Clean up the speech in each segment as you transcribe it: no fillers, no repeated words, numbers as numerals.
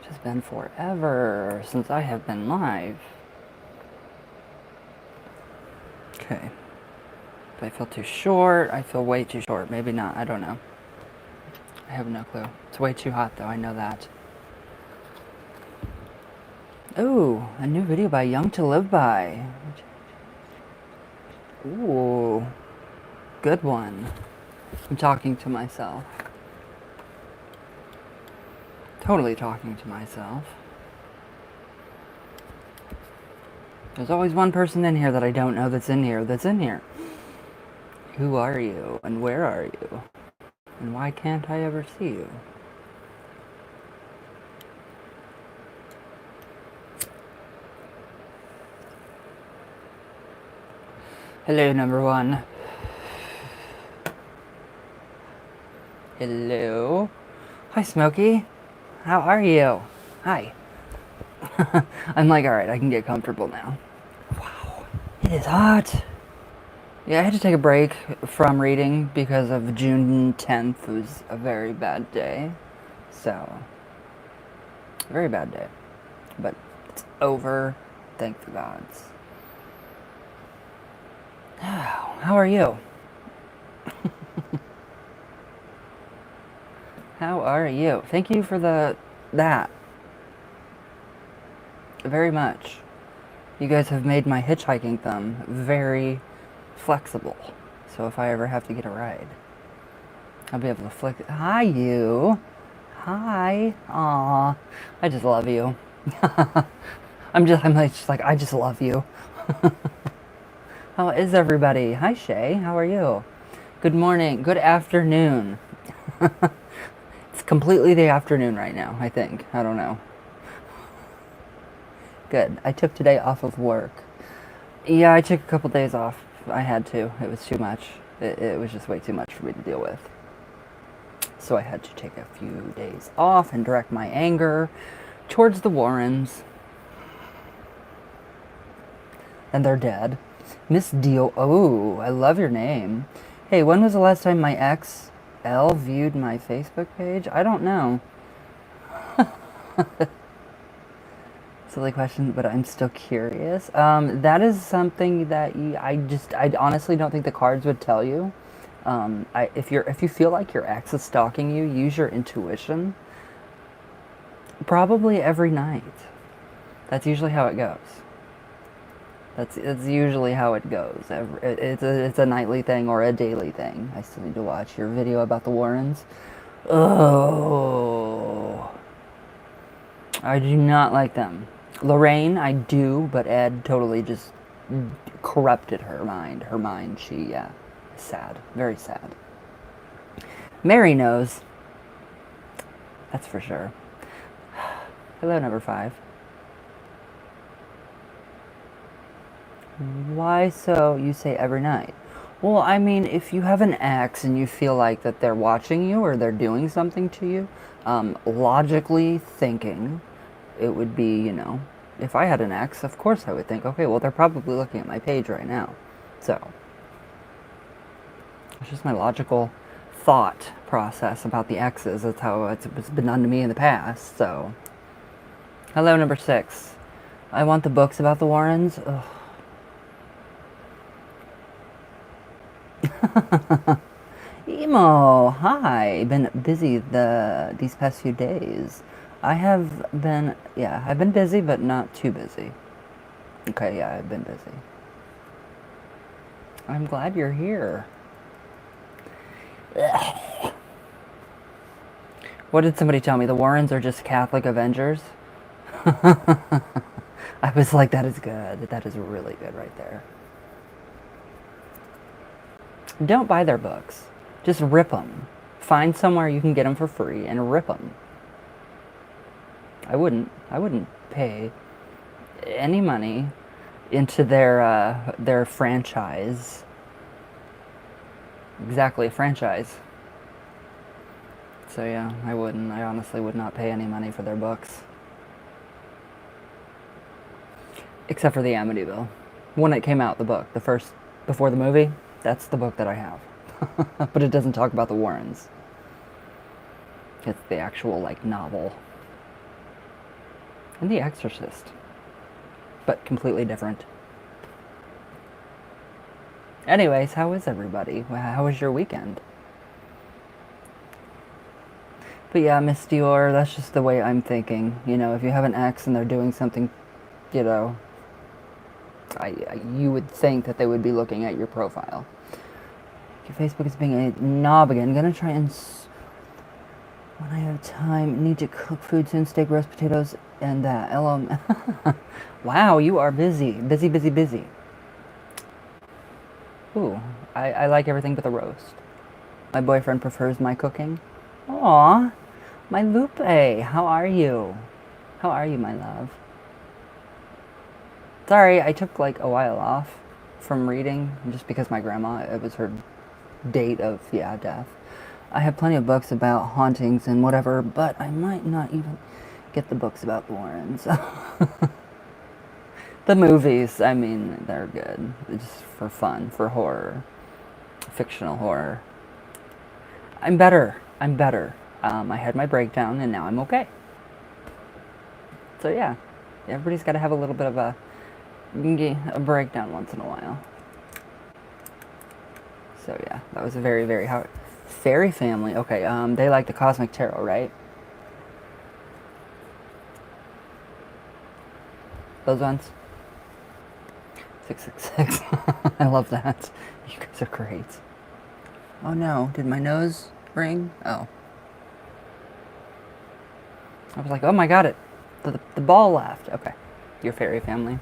has been forever since I have been live. Okay. Do I feel too short? I feel way too short. Maybe not. I don't know. I have no clue. It's way too hot though. I know that. Ooh, a new video by Young to Live By. Ooh, good one. I'm talking to myself. Totally talking to myself. There's always one person in here that I don't know that's in here. Who are you? And where are you? And why can't I ever see you? Hello, number one. Hello. Hi, Smokey. How are you? Hi. I'm like, alright, I can get comfortable now. Wow. It is hot. Yeah, I had to take a break from reading because of June 10th was a very bad day. So, a very bad day. But it's over. Thank the gods. How are you? How are you? Thank you for that. Very much. You guys have made my hitchhiking thumb very flexible. So if I ever have to get a ride, I'll be able to flick it. Hi, you. Hi. Aw. I just love you. I'm just like, I just love you. How is everybody? Hi, Shay. How are you? Good morning. Good afternoon. It's completely the afternoon right now, I think. I don't know. Good. I took today off of work. Yeah, I took a couple days off. I had to. It was too much. It was just way too much for me to deal with. So I had to take a few days off and direct my anger towards the Warrens. And they're dead. Miss Dio. Oh, I love your name. Hey, when was the last time my ex L viewed my Facebook page? I don't know. Silly question, but I'm still curious. That is something that I honestly don't think the cards would tell you. If you feel like your ex is stalking you, use your intuition. Probably every night. That's usually how it goes. That's usually how it goes. It's a nightly thing or a daily thing. I still need to watch your video about the Warrens. Oh, I do not like them. Lorraine, I do, but Ed totally just corrupted her mind. She, sad. Very sad. Mary knows. That's for sure. Hello, number 5. Why so you say every night? Well, I mean, if you have an ex and you feel like that they're watching you or they're doing something to you, logically thinking, it would be, if I had an ex, of course I would think, okay, well, they're probably looking at my page right now. So, it's just my logical thought process about the exes. That's how it's been done to me in the past, so. Hello, number 6. I want the books about the Warrens. Ugh. Emo, hi. Been busy these past few days. I've been busy, but not too busy. Okay, yeah, I've been busy. I'm glad you're here. Ugh. What did somebody tell me? The Warrens are just Catholic Avengers? I was like, that is good. That is really good right there. Don't buy their books. Just rip them. Find somewhere you can get them for free and rip them. I wouldn't pay any money into their franchise. Exactly, a franchise. So yeah, I wouldn't. I honestly would not pay any money for their books. Except for the Amityville. When it came out, the book. The first, before the movie, that's the book that I have. But it doesn't talk about the Warrens. It's the actual, novel. And The Exorcist. But completely different. Anyways, how is everybody? How was your weekend? But yeah, Miss Dior, that's just the way I'm thinking. You know, if you have an ex and they're doing something, you know, you would think that they would be looking at your profile. Your Facebook is being a knob again. Gonna try and when I have time, need to cook food soon. Steak, roast potatoes, and that. Wow, you are busy. Busy, busy, busy. Ooh, I like everything but the roast. My boyfriend prefers my cooking. Aw, my Lupe, how are you? How are you, my love? Sorry, I took like a while off from reading just because my grandma, it was her date of, yeah, death. I have plenty of books about hauntings and whatever, but I might not even get the books about Warrens. The movies, I mean, they're good. Just for fun, for horror. Fictional horror. I'm better. I'm better. I had my breakdown and now I'm okay. So yeah, everybody's got to have a little bit of a breakdown once in a while. So yeah, that was a very, very hard. Fairy family. Okay, they like the Cosmic Tarot, right? Those ones? 666. I love that. You guys are great. Oh no, did my nose ring? Oh. I was like, oh my god, the ball left. Okay, your fairy family.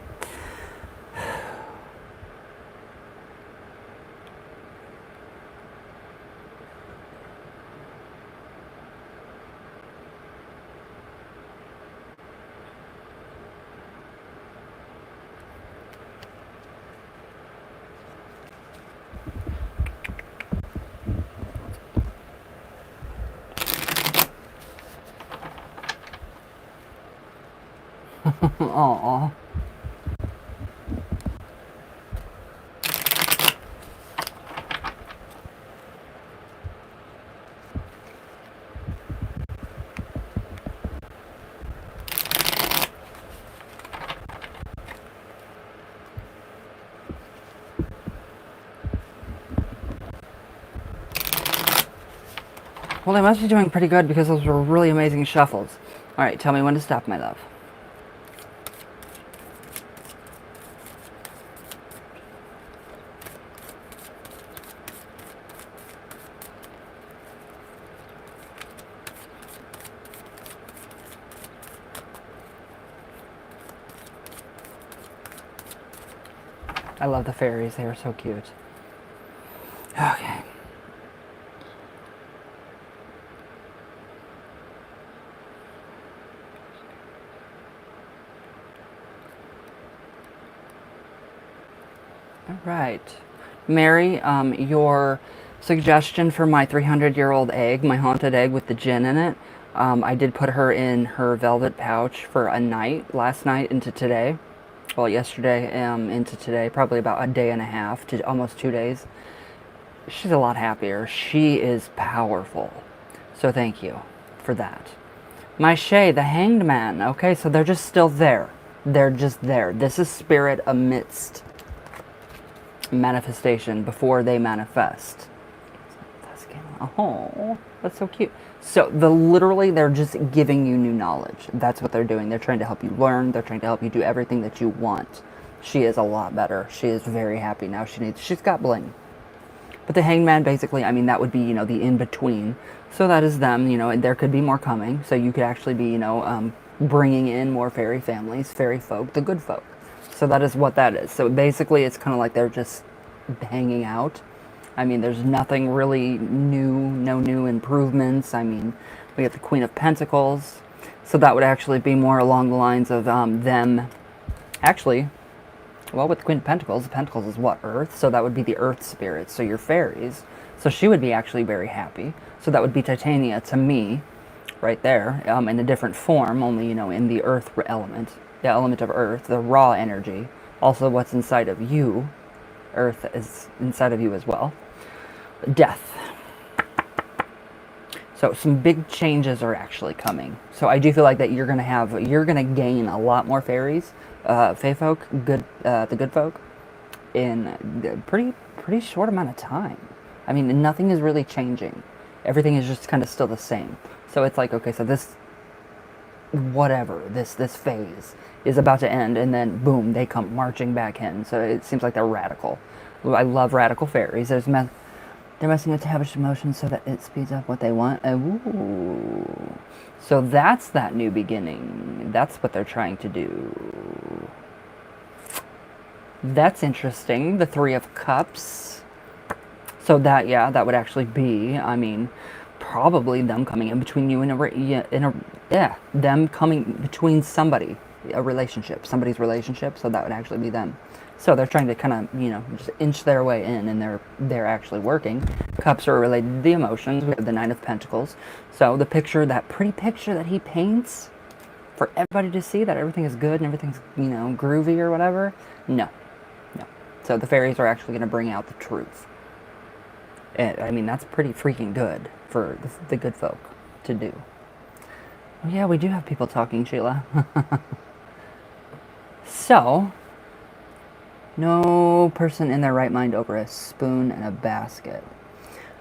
Aww. Well, they must be doing pretty good because those were really amazing shuffles. Alright, tell me when to stop, my love. I love the fairies. They are so cute. Okay. All right. Mary, your suggestion for my 300-year-old egg, my haunted egg with the gin in it, I did put her in her velvet pouch for a night, last night into today. Well, yesterday into today, probably about a day and a half to almost 2 days. She's a lot happier. She is powerful. So thank you for that. My Shay, the Hanged Man. Okay, so they're just still there. They're just there. This is spirit amidst manifestation before they manifest. Oh, that's so cute. So literally they're just giving you new knowledge. That's what they're doing. They're trying to help you learn. They're trying to help you do everything that you want. She is a lot better. She is very happy now. She's got bling. But the Hangman, basically, I mean, that would be, you know, the in-between. So that is them, you know, and there could be more coming. So you could actually be, you know, bringing in more fairy families, fairy folk, the good folk. So that is what that is. So basically, it's kind of like they're just hanging out. I mean, there's nothing really new, no new improvements. I mean, we have the Queen of Pentacles. So that would actually be more along the lines of them actually. Well, with the Queen of Pentacles, the Pentacles is what? Earth? So that would be the Earth spirits, so your fairies. So she would be actually very happy. So that would be Titania to me, right there, in a different form, only, you know, in the Earth element. The element of Earth, the raw energy. Also what's inside of you. Earth is inside of you as well. Death. So some big changes are actually coming. So I do feel like that you're gonna gain a lot more fairies, fae folk, the good folk, in a pretty short amount of time. I mean, nothing is really changing. Everything is just kind of still the same. So it's like, okay, so this phase is about to end, and then boom, they come marching back in. So it seems like they're radical. I love radical fairies. They're messing with established emotions so that it speeds up what they want. Ooh. So that's that new beginning. That's what they're trying to do. That's interesting. The Three of Cups. So that, yeah, that would actually be, I mean, probably them coming in between you and them coming between somebody, a relationship, somebody's relationship. So that would actually be them. So they're trying to kind of, just inch their way in, and they're actually working. Cups are related to the emotions. We have the Nine of Pentacles. So the picture, that pretty picture that he paints for everybody to see, that everything is good and everything's, groovy or whatever. No. So the fairies are actually going to bring out the truth. I mean, that's pretty freaking good for the good folk to do. Oh, yeah, we do have people talking, Sheila. So, no person in their right mind over a spoon and a basket.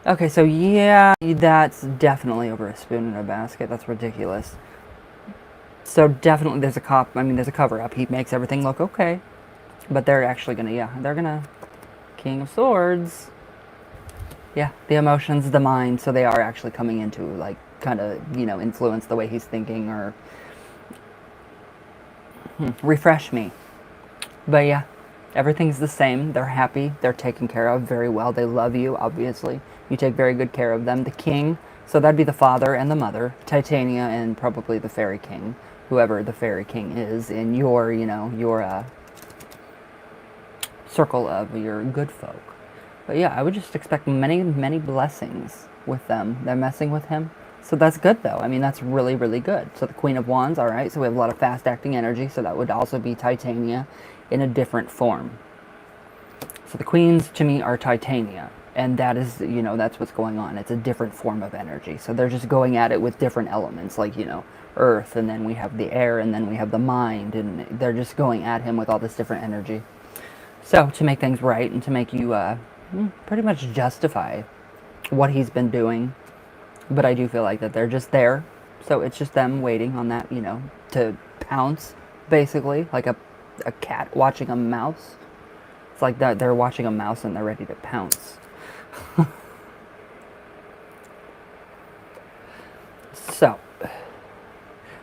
Okay, so yeah, that's definitely over a spoon and a basket. That's ridiculous. So definitely there's a cover-up. He makes everything look okay. But they're actually gonna, King of Swords. Yeah, the emotions, the mind, so they are actually coming into, like, kind of, influence the way he's thinking, or refresh me. But yeah, everything's the same. They're happy. They're taken care of very well. They love you, obviously. You take very good care of them. The king, so that'd be the father and the mother, Titania, and probably the fairy king, whoever the fairy king is in your, your circle of your good folk. But yeah, I would just expect many, many blessings with them. They're messing with him. So that's good, though. I mean, that's really, really good. So the Queen of Wands, all right. So we have a lot of fast-acting energy. So that would also be Titania in a different form. So the queens, to me, are Titania. And that is, that's what's going on. It's a different form of energy. So they're just going at it with different elements, like, earth, and then we have the air, and then we have the mind. And they're just going at him with all this different energy. So to make things right and to make you pretty much justify what he's been doing. But I do feel like that they're just there. So it's just them waiting on that, to pounce, basically, like a cat watching a mouse. It's like that they're watching a mouse and they're ready to pounce. So,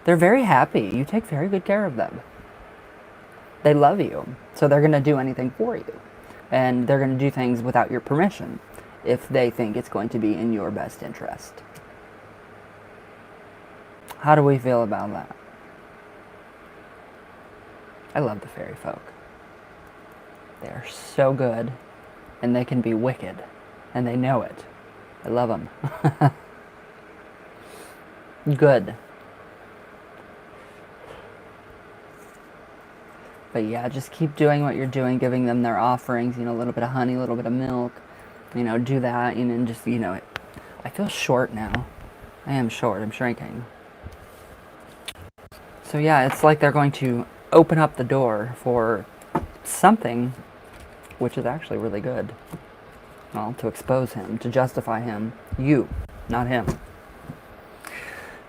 they're very happy. You take very good care of them. They love you. So they're going to do anything for you. And they're going to do things without your permission if they think it's going to be in your best interest. How do we feel about that? I love the fairy folk. They are so good, and they can be wicked, and they know it. I love them. Good. But yeah, just keep doing what you're doing, giving them their offerings, a little bit of honey, a little bit of milk, do that, and just, I feel short now. I am short, I'm shrinking. So yeah, it's like they're going to open up the door for something, which is actually really good. Well, to expose him, to justify him. You, not him.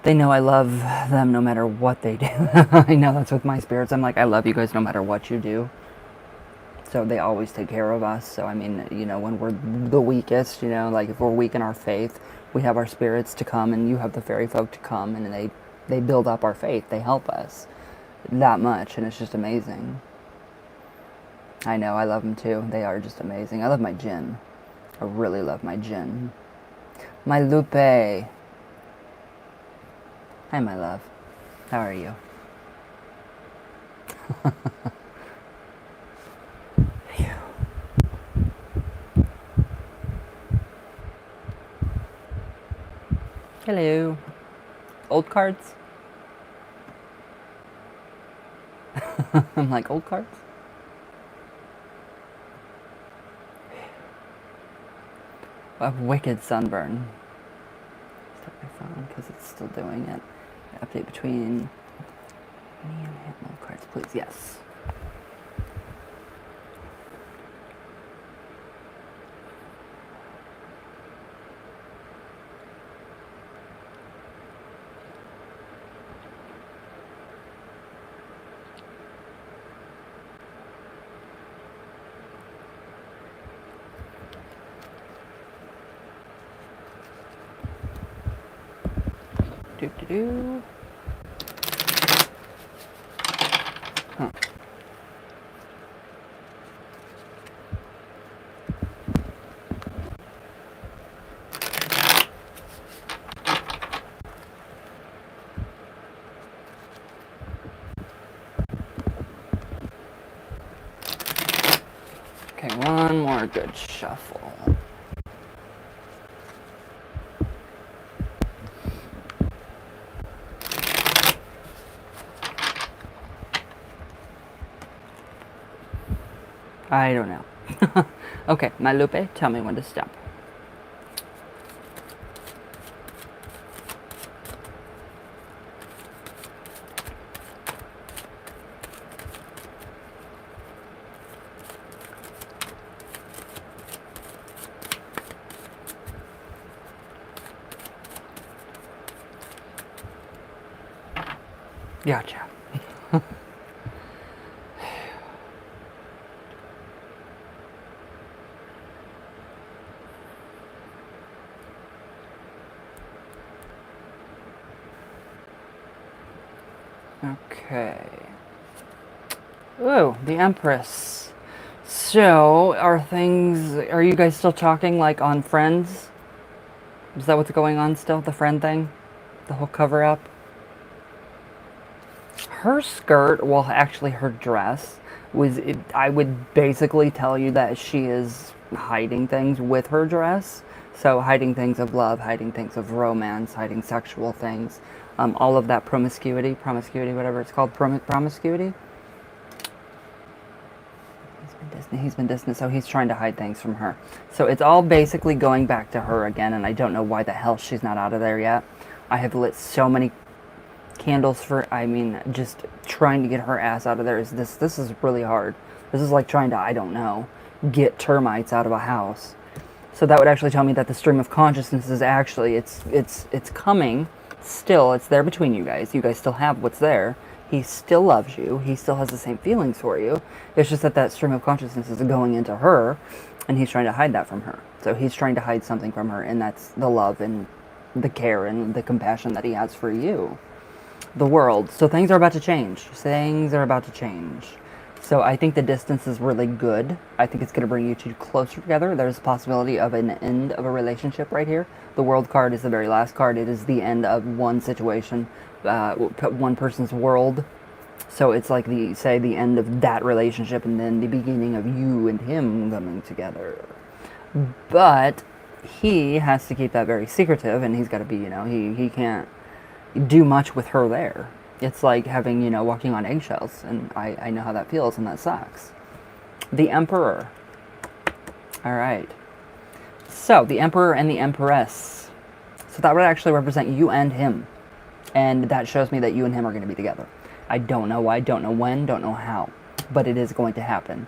They know I love them no matter what they do. I know that's with my spirits. I'm like, I love you guys no matter what you do. So they always take care of us. So, I mean, when we're the weakest, like if we're weak in our faith, we have our spirits to come, and you have the fairy folk to come, and they build up our faith. They help us that much, and it's just amazing. I know, I love them too. They are just amazing. I love my Jinn. I really love my Jinn. My Lupe. Hi, my love. How are you? Hello. Old cards? I'm like, old cards? A wicked sunburn. because it's still doing it. Update between me and him. Cards, please. Yes. Do. Huh. Okay, one more good shuffle. I don't know. Okay, my Lupe, tell me when to stop. Gotcha. Okay. Ooh, the Empress. So, are you guys still talking like on Friends? Is that what's going on still? The friend thing? The whole cover up? Her skirt, well, actually her dress, I would basically tell you that she is hiding things with her dress. So hiding things of love, hiding things of romance, hiding sexual things. All of that promiscuity, whatever it's called, promiscuity. He's been distant, so he's trying to hide things from her. So it's all basically going back to her again, and I don't know why the hell she's not out of there yet. I have lit so many candles for, just trying to get her ass out of there. This is really hard. This is like trying to, I don't know, get termites out of a house. So that would actually tell me that the stream of consciousness is actually, it's coming still. It's there between you guys. You guys still have what's there. He still loves you. He still has the same feelings for you. It's just that stream of consciousness is going into her, and he's trying to hide that from her. So he's trying to hide something from her, and that's the love and the care and the compassion that he has for you. The world. So things are about to change. Things are about to change. So I think the distance is really good. I think it's going to bring you two closer together. There's a possibility of an end of a relationship right here. The World card is the very last card. It is the end of one situation, one person's world. So it's like the end of that relationship and then the beginning of you and him coming together. But he has to keep that very secretive, and he's got to be, he can't do much with her there. It's like having, walking on eggshells, and I know how that feels, and that sucks. The Emperor. All right. So, the Emperor and the Empress. So that would actually represent you and him. And that shows me that you and him are going to be together. I don't know why, don't know when, don't know how. But it is going to happen.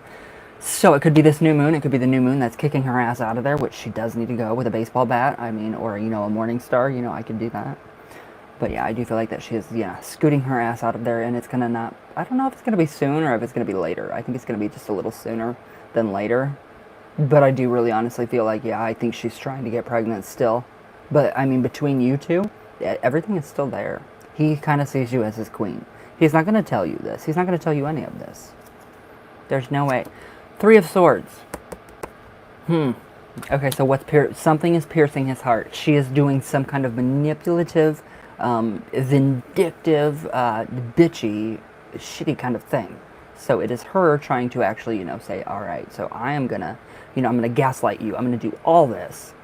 So it could be this new moon. It could be the new moon that's kicking her ass out of there, which she does need to go with a baseball bat. Or, a morning star. I could do that. But yeah, I do feel like that she is, scooting her ass out of there, and it's gonna not, I don't know if it's gonna be soon or if it's gonna be later. I think it's gonna be just a little sooner than later. But I do really honestly feel like, I think she's trying to get pregnant still. But, between you two, everything is still there. He kind of sees you as his queen. He's not gonna tell you this. He's not gonna tell you any of this. There's no way. 3 of Swords. Okay, so something is piercing his heart. She is doing some kind of manipulative, vindictive, bitchy, shitty kind of thing. So it is her trying to actually, say, all right, so I am gonna, I'm gonna gaslight you. I'm gonna do all this.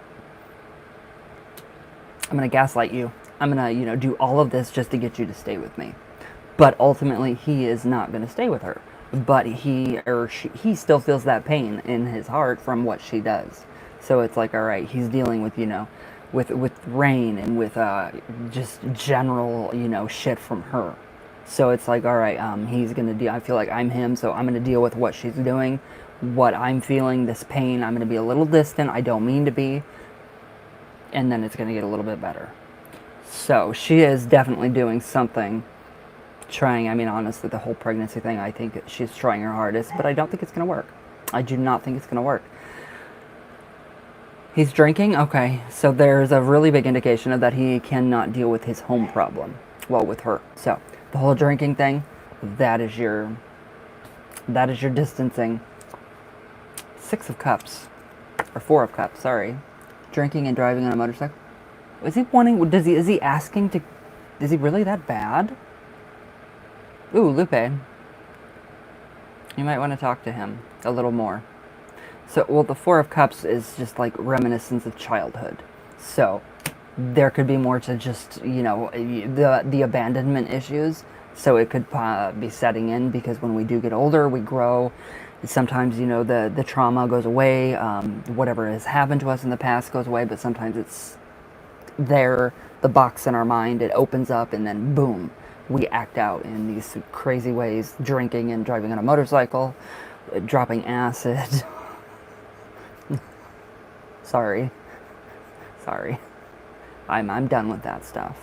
I'm gonna gaslight you. I'm gonna, do all of this just to get you to stay with me. But ultimately, he is not gonna stay with her. But he still feels that pain in his heart from what she does. So it's like, all right, he's dealing with, with rain and with just general, shit from her. So it's like, all right, he's gonna deal. I feel like I'm him, so I'm gonna deal with what she's doing, what I'm feeling, this pain. I'm gonna be a little distant. I don't mean to be, and then it's gonna get a little bit better. So she is definitely doing something, trying. I mean, honestly, the whole pregnancy thing, I think she's trying her hardest, but I don't think it's gonna work. I do not think it's gonna work. He's drinking? Okay, so there's a really big indication of that he cannot deal with his home problem. Well, with her. So, the whole drinking thing, that is your distancing. 6 of Cups. Or 4 of Cups, sorry. Drinking and driving on a motorcycle. Is he asking to, is he really that bad? Ooh, Lupe. You might want to talk to him a little more. So, well, the 4 of Cups is just like reminiscence of childhood. So, there could be more to just, the abandonment issues. So it could be setting in because when we do get older, we grow. Sometimes, the trauma goes away. Whatever has happened to us in the past goes away, but sometimes it's there, the box in our mind, it opens up, and then boom, we act out in these crazy ways, drinking and driving on a motorcycle, dropping acid. Sorry. I'm done with that stuff.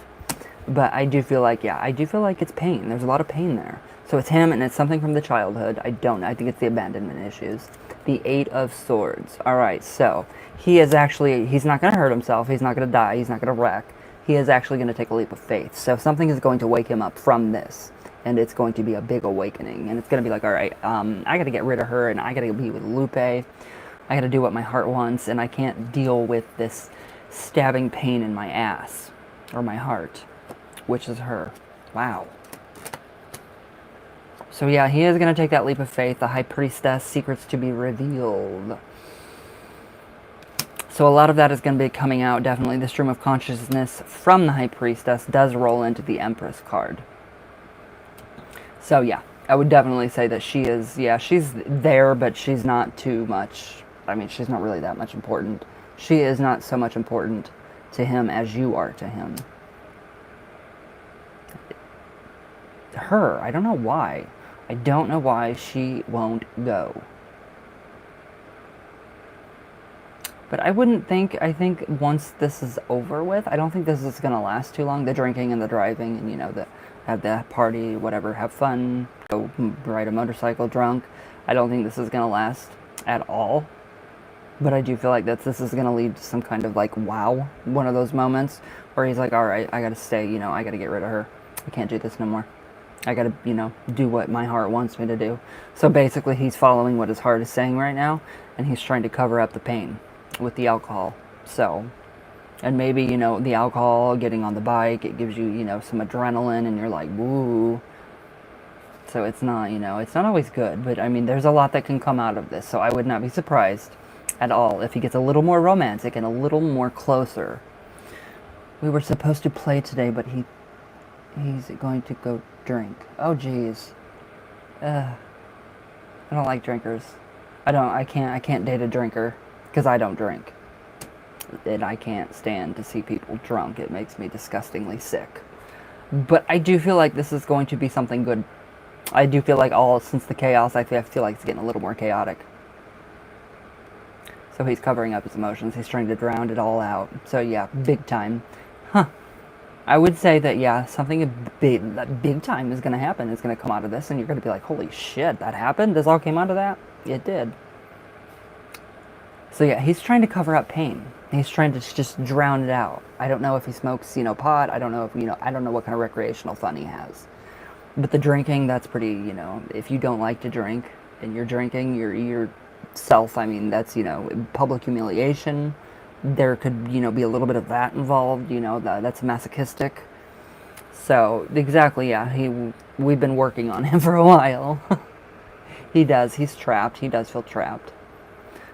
But I do feel like, it's pain. There's a lot of pain there. So it's him, and it's something from the childhood. I think it's the abandonment issues. The 8 of Swords. Alright, so he's not going to hurt himself. He's not going to die. He's not going to wreck. He is actually going to take a leap of faith. So something is going to wake him up from this. And it's going to be a big awakening. And it's going to be like, alright, I got to get rid of her, and I got to be with Lupe. I got to do what my heart wants, and I can't deal with this stabbing pain in my ass. Or my heart. Which is her. Wow. So yeah, he is going to take that leap of faith. The High Priestess, secrets to be revealed. So a lot of that is going to be coming out, definitely. The stream of consciousness from the High Priestess does roll into the Empress card. So yeah, I would definitely say that she is, she's there, but she's not too much. I mean, she's not really that much important. She is not so much important to him as you are to him. Her, I don't know why. I don't know why she won't go. But I think once this is over with, I don't think this is going to last too long. The drinking and the driving and, have the party, whatever, have fun, go ride a motorcycle drunk. I don't think this is going to last at all. But I do feel like this is going to lead to some kind of like, wow, one of those moments where he's like, all right, I got to stay, I got to get rid of her. I can't do this no more. I gotta, do what my heart wants me to do. So basically he's following what his heart is saying right now, and he's trying to cover up the pain with the alcohol. So, and maybe, the alcohol, getting on the bike, it gives you, some adrenaline, and you're like, woo. So it's not, it's not always good, but I mean, there's a lot that can come out of this, so I would not be surprised at all if he gets a little more romantic and a little more closer. We were supposed to play today, but he's going to go drink. Oh, jeez. I don't like drinkers. I can't date a drinker because I don't drink. And I can't stand to see people drunk. It makes me disgustingly sick. But I do feel like this is going to be something good. I do feel like since the chaos, I feel like it's getting a little more chaotic. So he's covering up his emotions. He's trying to drown it all out. So yeah, big time. Huh. I would say that, something big time is going to happen. It's going to come out of this, and you're going to be like, holy shit, that happened? This all came out of that? It did. So yeah, he's trying to cover up pain. He's trying to just drown it out. I don't know if he smokes, pot. I don't know if, I don't know what kind of recreational fun he has. But the drinking, that's pretty, if you don't like to drink, and you're drinking yourself, I mean, that's, public humiliation. There could, be a little bit of that involved, that's masochistic. So, exactly, yeah, we've been working on him for a while. He's trapped, he does feel trapped.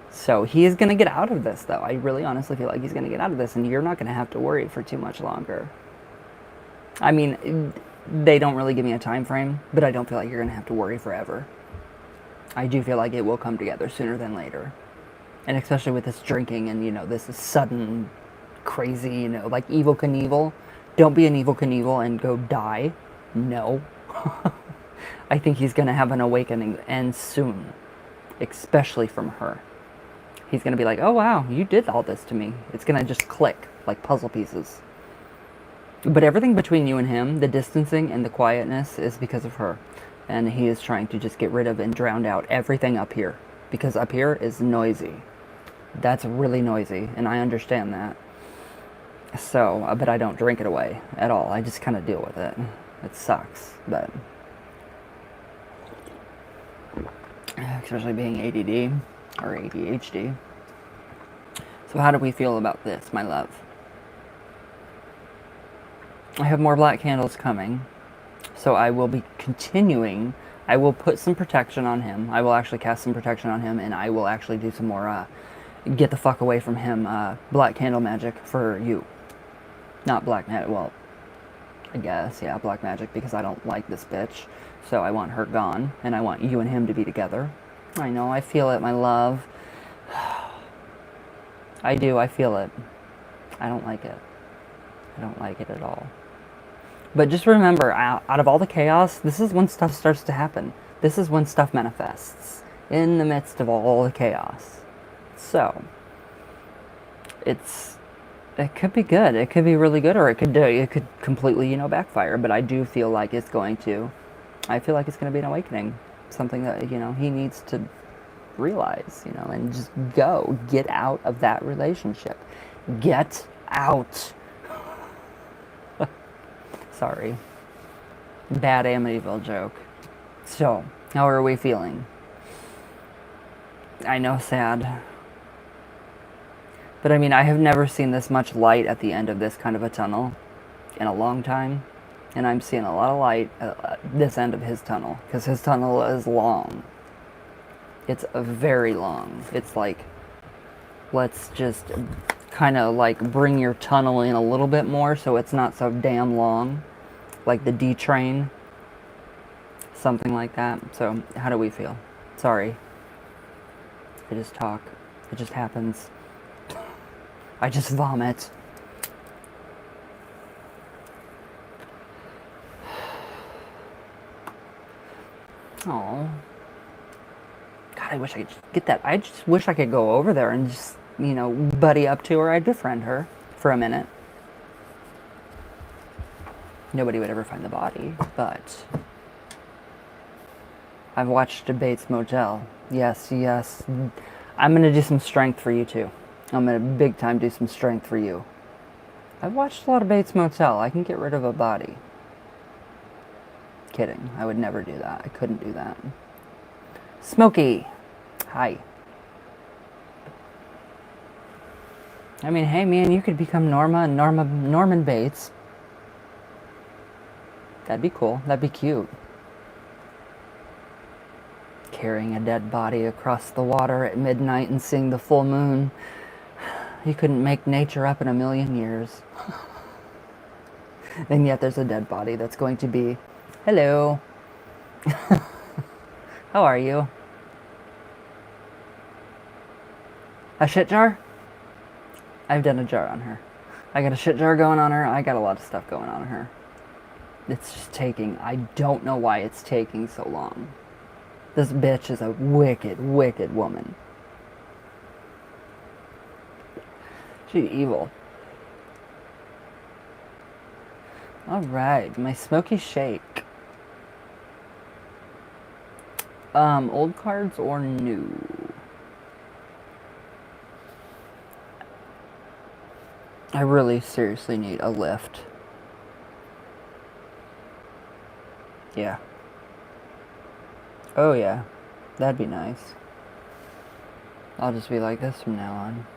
So, he is going to get out of this, though. I really honestly feel like he's going to get out of this, and you're not going to have to worry for too much longer. I mean, they don't really give me a time frame, but I don't feel like you're going to have to worry forever. I do feel like it will come together sooner than later. And especially with this drinking and, this sudden crazy, you know, like Evel Knievel. Don't be an Evel Knievel and go die. No. I think he's going to have an awakening, and soon. Especially from her. He's going to be like, oh wow, you did all this to me. It's going to just click like puzzle pieces. But everything between you and him, the distancing and the quietness, is because of her. And he is trying to just get rid of and drown out everything up here. Because up here is noisy. That's really noisy, and I understand that. So, but I don't drink it away at all. I just kind of deal with it. It sucks, but... especially being ADD or ADHD. So how do we feel about this, my love? I have more black candles coming, so I will be continuing. I will put some protection on him. I will actually cast some protection on him, and I will actually do some more get the fuck away from him black candle magic for you. Not black magic, well, I guess, yeah, black magic, because I don't like this bitch. So I want her gone, and I want you and him to be together. I know, I feel it, my love. I do, I feel it. I don't like it. I don't like it at all. But just remember, out of all the chaos, this is when stuff starts to happen. This is when stuff manifests. In the midst of all the chaos. So, it could be good. It could be really good, or it could completely, you know, backfire. But I do feel like it's going to. I feel like it's going to be an awakening. Something that, you know, he needs to realize, you know, and just go. Get out of that relationship. Get out. Sorry. Bad Amityville joke. So, how are we feeling? I know, sad. But I mean, I have never seen this much light at the end of this kind of a tunnel in a long time. And I'm seeing a lot of light at this end of his tunnel. Because his tunnel is long. It's very long. It's like, let's just kind of like bring your tunnel in a little bit more so it's not so damn long. Like the D train. Something like that. So, how do we feel? Sorry. I just talk. It just happens. I just vomit. Oh, God, I wish I could just get that. I just wish I could go over there and just, you know, buddy up to her. I'd befriend her for a minute. Nobody would ever find the body, but I've watched Bates Motel. Yes, yes. I'm going to do some strength for you, too. I'm going to big time do some strength for you. I've watched a lot of Bates Motel. I can get rid of a body. Kidding. I would never do that. I couldn't do that. Smokey. Hi. I mean, hey, man, you could become Norman Bates. That'd be cool. That'd be cute. Carrying a dead body across the water at midnight and seeing the full moon. You couldn't make nature up in a million years. And yet there's a dead body that's going to be, hello. How are you? A shit jar? I've done a jar on her. I got a shit jar going on her. I got a lot of stuff going on her. It's just taking, I don't know why it's taking so long. This bitch is a wicked, wicked woman. She's evil. Alright, my smoky shake. Old cards or new? I really seriously need a lift. Yeah. Oh yeah, that'd be nice. I'll just be like this from now on.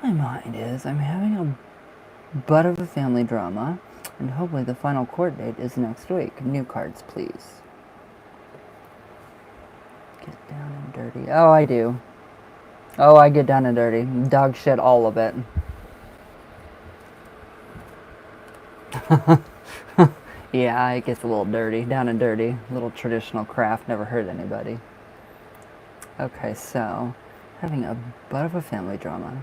My mind is, I'm having a butt of a family drama, and hopefully the final court date is next week. New cards, please. Get down and dirty. Oh, I do. Oh, I get down and dirty. Dog shit, all of it. Yeah, it gets a little dirty. Down and dirty. Little traditional craft. Never hurt anybody. Okay, so having a butt of a family drama.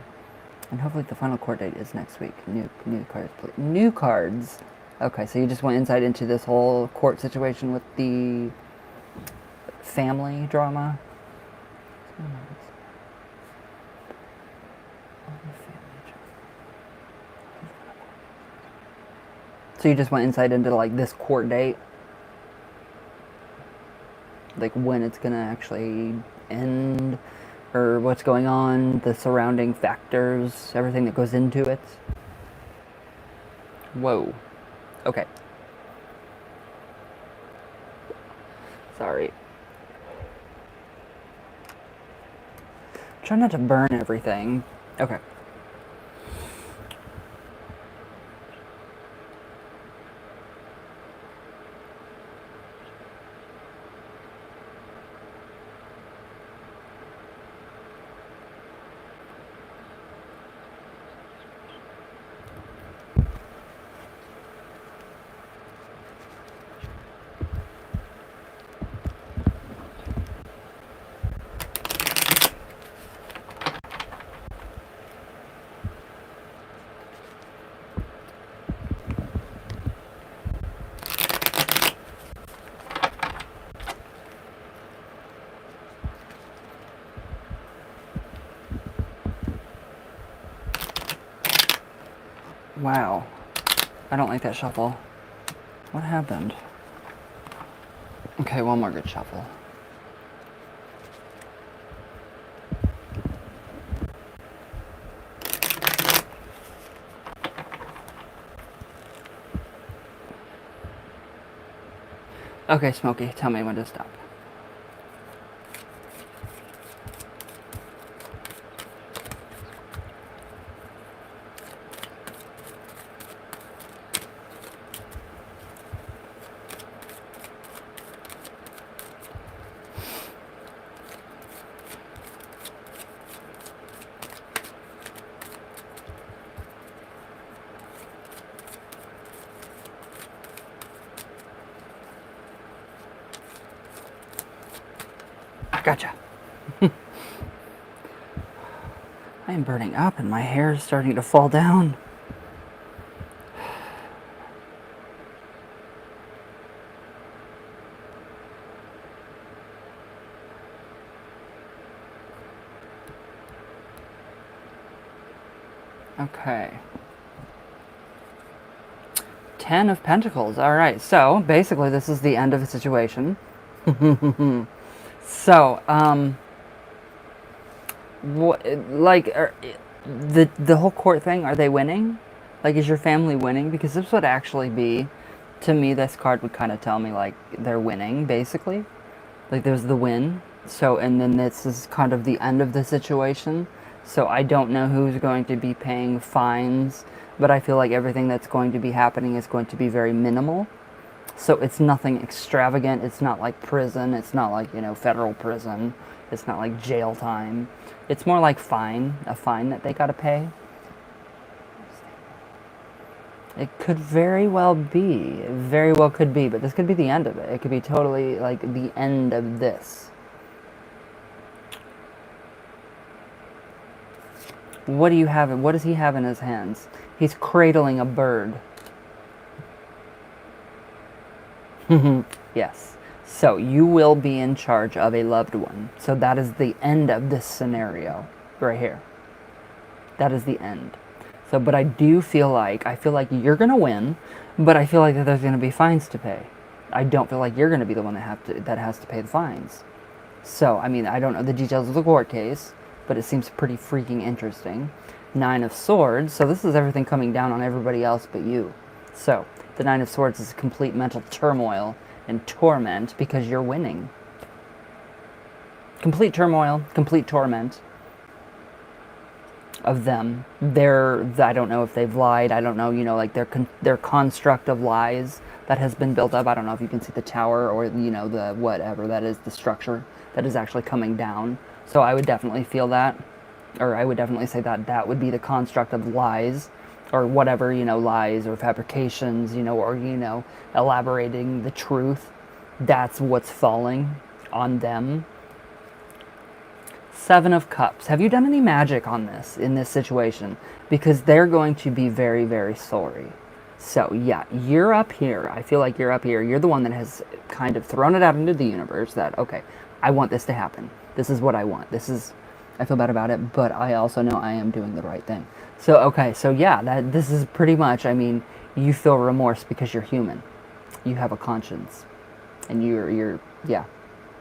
And hopefully the final court date is next week. New cards, please. New cards. Okay, so you just went insight into this whole court situation with the family drama. So you just went insight into like this court date, like when it's gonna actually end, or what's going on, the surrounding factors, everything that goes into it. Whoa. Okay. Sorry. Try not to burn everything. Okay. Wow. I don't like that shuffle. What happened? Okay, one more good shuffle. Okay, Smokey, tell me when to stop. Gotcha. I am burning up and my hair is starting to fall down. Okay. 10 of Pentacles. All right. So, basically, this is the end of the situation. So, what, like, the whole court thing, are they winning? Like, is your family winning? Because this would actually be, to me, this card would kind of tell me, like, they're winning, basically. Like, there's the win. So, and then this is kind of the end of the situation. So, I don't know who's going to be paying fines, but I feel like everything that's going to be happening is going to be very minimal. So, it's nothing extravagant. It's not like prison. It's not like, federal prison. It's not like jail time. It's more like a fine that they gotta pay. It could very well be. It very well could be, but this could be the end of it. It could be totally like the end of this. What do you have? What does he have in his hands? He's cradling a bird. Yes. So you will be in charge of a loved one. So that is the end of this scenario right here. That is the end. So, but I feel like you're going to win, but I feel like that there's going to be fines to pay. I don't feel like you're going to be the one that has to pay the fines. So, I mean, I don't know the details of the court case, but it seems pretty freaking interesting. 9 of Swords. So this is everything coming down on everybody else but you. So, the 9 of Swords is complete mental turmoil and torment because you're winning. Complete turmoil, complete torment of them. I don't know if they've lied. I don't know, like their construct of lies that has been built up. I don't know if you can see the tower or, the whatever that is, the structure that is actually coming down. So I would definitely feel that, or I would definitely say that would be the construct of lies, or whatever, lies or fabrications, or, elaborating the truth. That's what's falling on them. Seven of Cups. Have you done any magic on this, in this situation? Because they're going to be very, very sorry. So, yeah, you're up here. I feel like you're up here. You're the one that has kind of thrown it out into the universe that, okay, I want this to happen. This is what I want. I feel bad about it, but I also know I am doing the right thing. So, okay, so yeah, this is pretty much, I mean, you feel remorse because you're human. You have a conscience. And yeah,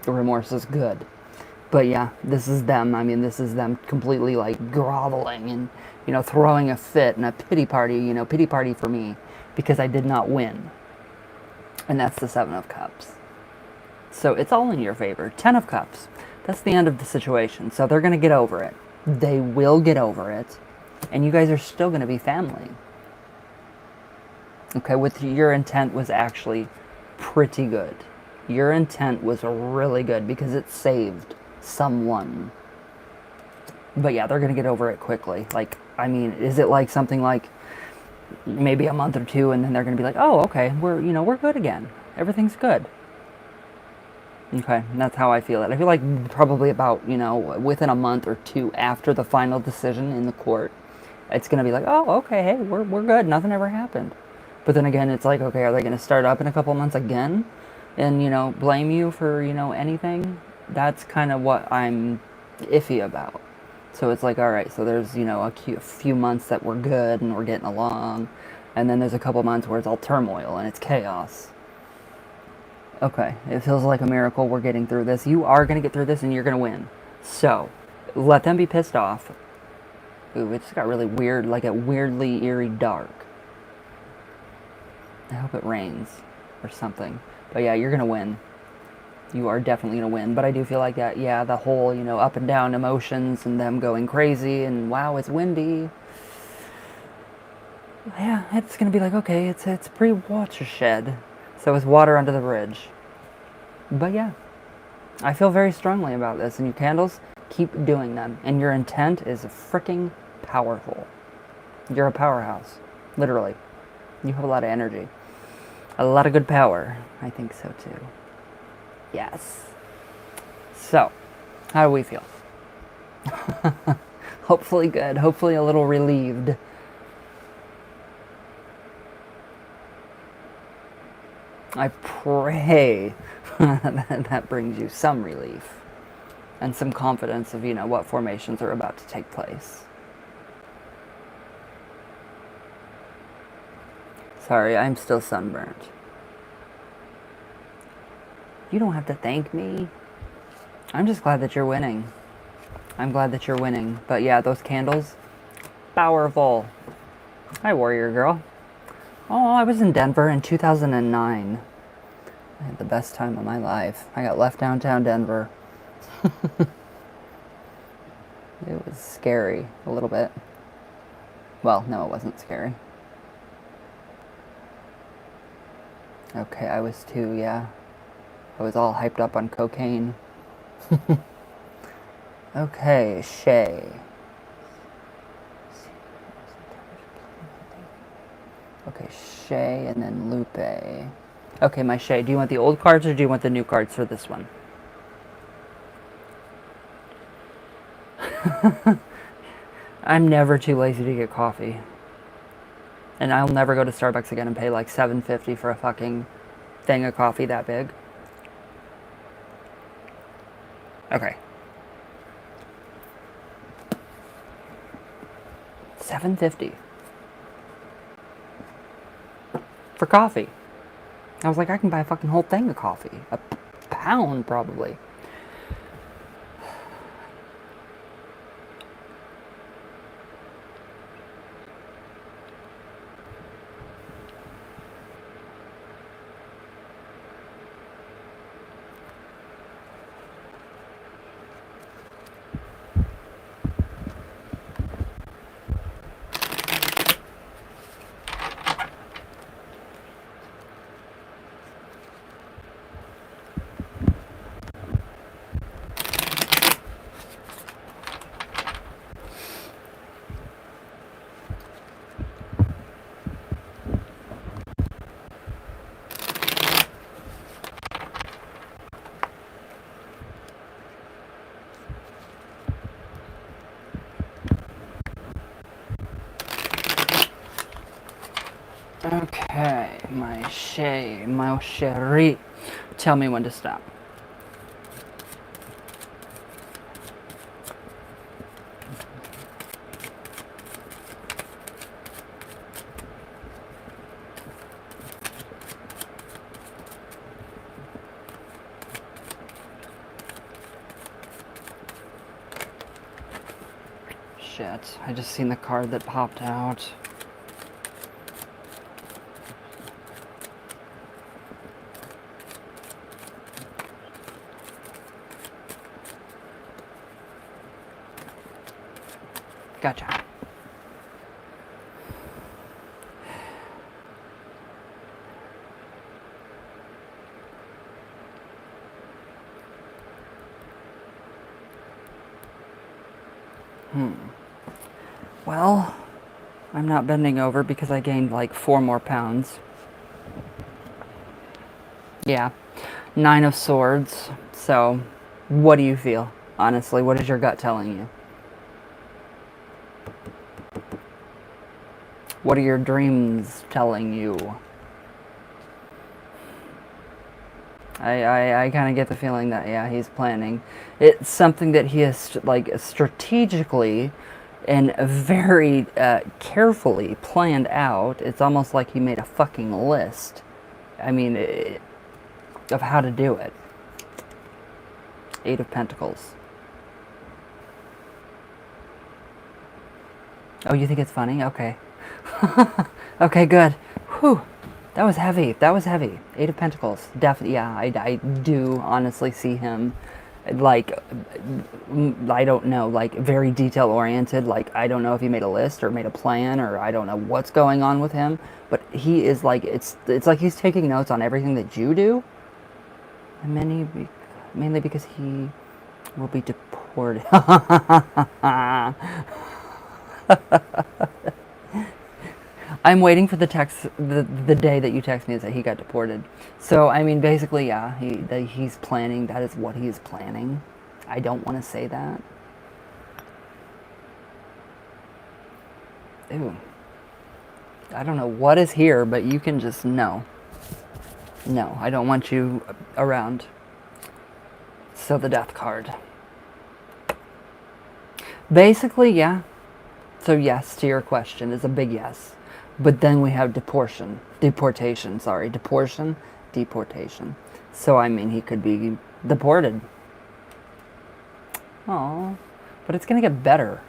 the remorse is good. But yeah, this is them. I mean, this is them completely like groveling and, throwing a fit and a pity party for me because I did not win. And that's the Seven of Cups. So it's all in your favor. 10 of Cups. That's the end of the situation. So they're going to get over it. They will get over it. And you guys are still going to be family. Okay, your intent was actually pretty good. Your intent was really good because it saved someone. But yeah, they're going to get over it quickly. Like, I mean, is it like something like maybe a month or two and then they're going to be like, oh, okay, we're good again. Everything's good. Okay, and that's how I feel it. I feel like probably about, within a month or two after the final decision in the court, it's going to be like, oh, okay, hey, we're good. Nothing ever happened. But then again, it's like, okay, are they going to start up in a couple months again and, blame you for, anything? That's kind of what I'm iffy about. So it's like, all right, so there's, a few months that we're good and we're getting along. And then there's a couple months where it's all turmoil and it's chaos. Okay, it feels like a miracle we're getting through this. You are going to get through this and you're going to win. So, let them be pissed off. Ooh, it just got really weird, like a weirdly eerie dark. I hope it rains or something. But yeah, you're going to win. You are definitely going to win. But I do feel like that, yeah, the whole, up and down emotions and them going crazy and wow, it's windy. Yeah, it's going to be like, okay, it's pre-watershed. So it's water under the bridge. But yeah, I feel very strongly about this. And your candles, keep doing them. And your intent is freaking powerful. You're a powerhouse. Literally. You have a lot of energy. A lot of good power. I think so too. Yes. So, how do we feel? Hopefully good. Hopefully a little relieved. I pray that brings you some relief and some confidence of, what formations are about to take place. Sorry, I'm still sunburnt. You don't have to thank me. I'm just glad that you're winning. I'm glad that you're winning. But yeah, those candles, powerful. Hi, warrior girl. Oh, I was in Denver in 2009. I had the best time of my life. I got left downtown Denver. It was scary, a little bit. Well, no, it wasn't scary. Okay, I was too, yeah. I was all hyped up on cocaine. Okay, Shay. Okay, Shay and then Lupe. Okay, my Shay, do you want the old cards or do you want the new cards for this one? I'm never too lazy to get coffee. And I'll never go to Starbucks again and pay like $7.50 for a fucking thing of coffee that big. Okay. $7.50 for coffee. I was like, I can buy a fucking whole thing of coffee. A pound, probably. Shay, my chérie. Tell me when to stop. Shit, I just seen the card that popped out. Gotcha. Well, I'm not bending over because I gained like 4 more pounds. Yeah. 9 of Swords. So, what do you feel? Honestly, what is your gut telling you? What are your dreams telling you? I kind of get the feeling that, yeah, he's planning. It's something that he has, like, strategically and very carefully planned out. It's almost like he made a fucking list. I mean, of how to do it. 8 of Pentacles. Oh, you think it's funny? Okay. Okay, good. Whew. That was heavy. That was heavy. 8 of Pentacles. Definitely, yeah, I do honestly see him, like, I don't know, like, very detail-oriented. Like, I don't know if he made a list or made a plan, or I don't know what's going on with him, but he is, like, it's like he's taking notes on everything that you do, and mainly because he will be deported. I'm waiting for the text, the day that you text me that he got deported. So, I mean, basically, yeah, he's planning. That is what he is planning. I don't want to say that. Ew. I don't know what is here, but you can just know. No, I don't want you around. So the Death card. Basically, yeah. So yes, to your question is a big yes. But then we have deportation. So, I mean, he could be deported. Oh, but it's going to get better.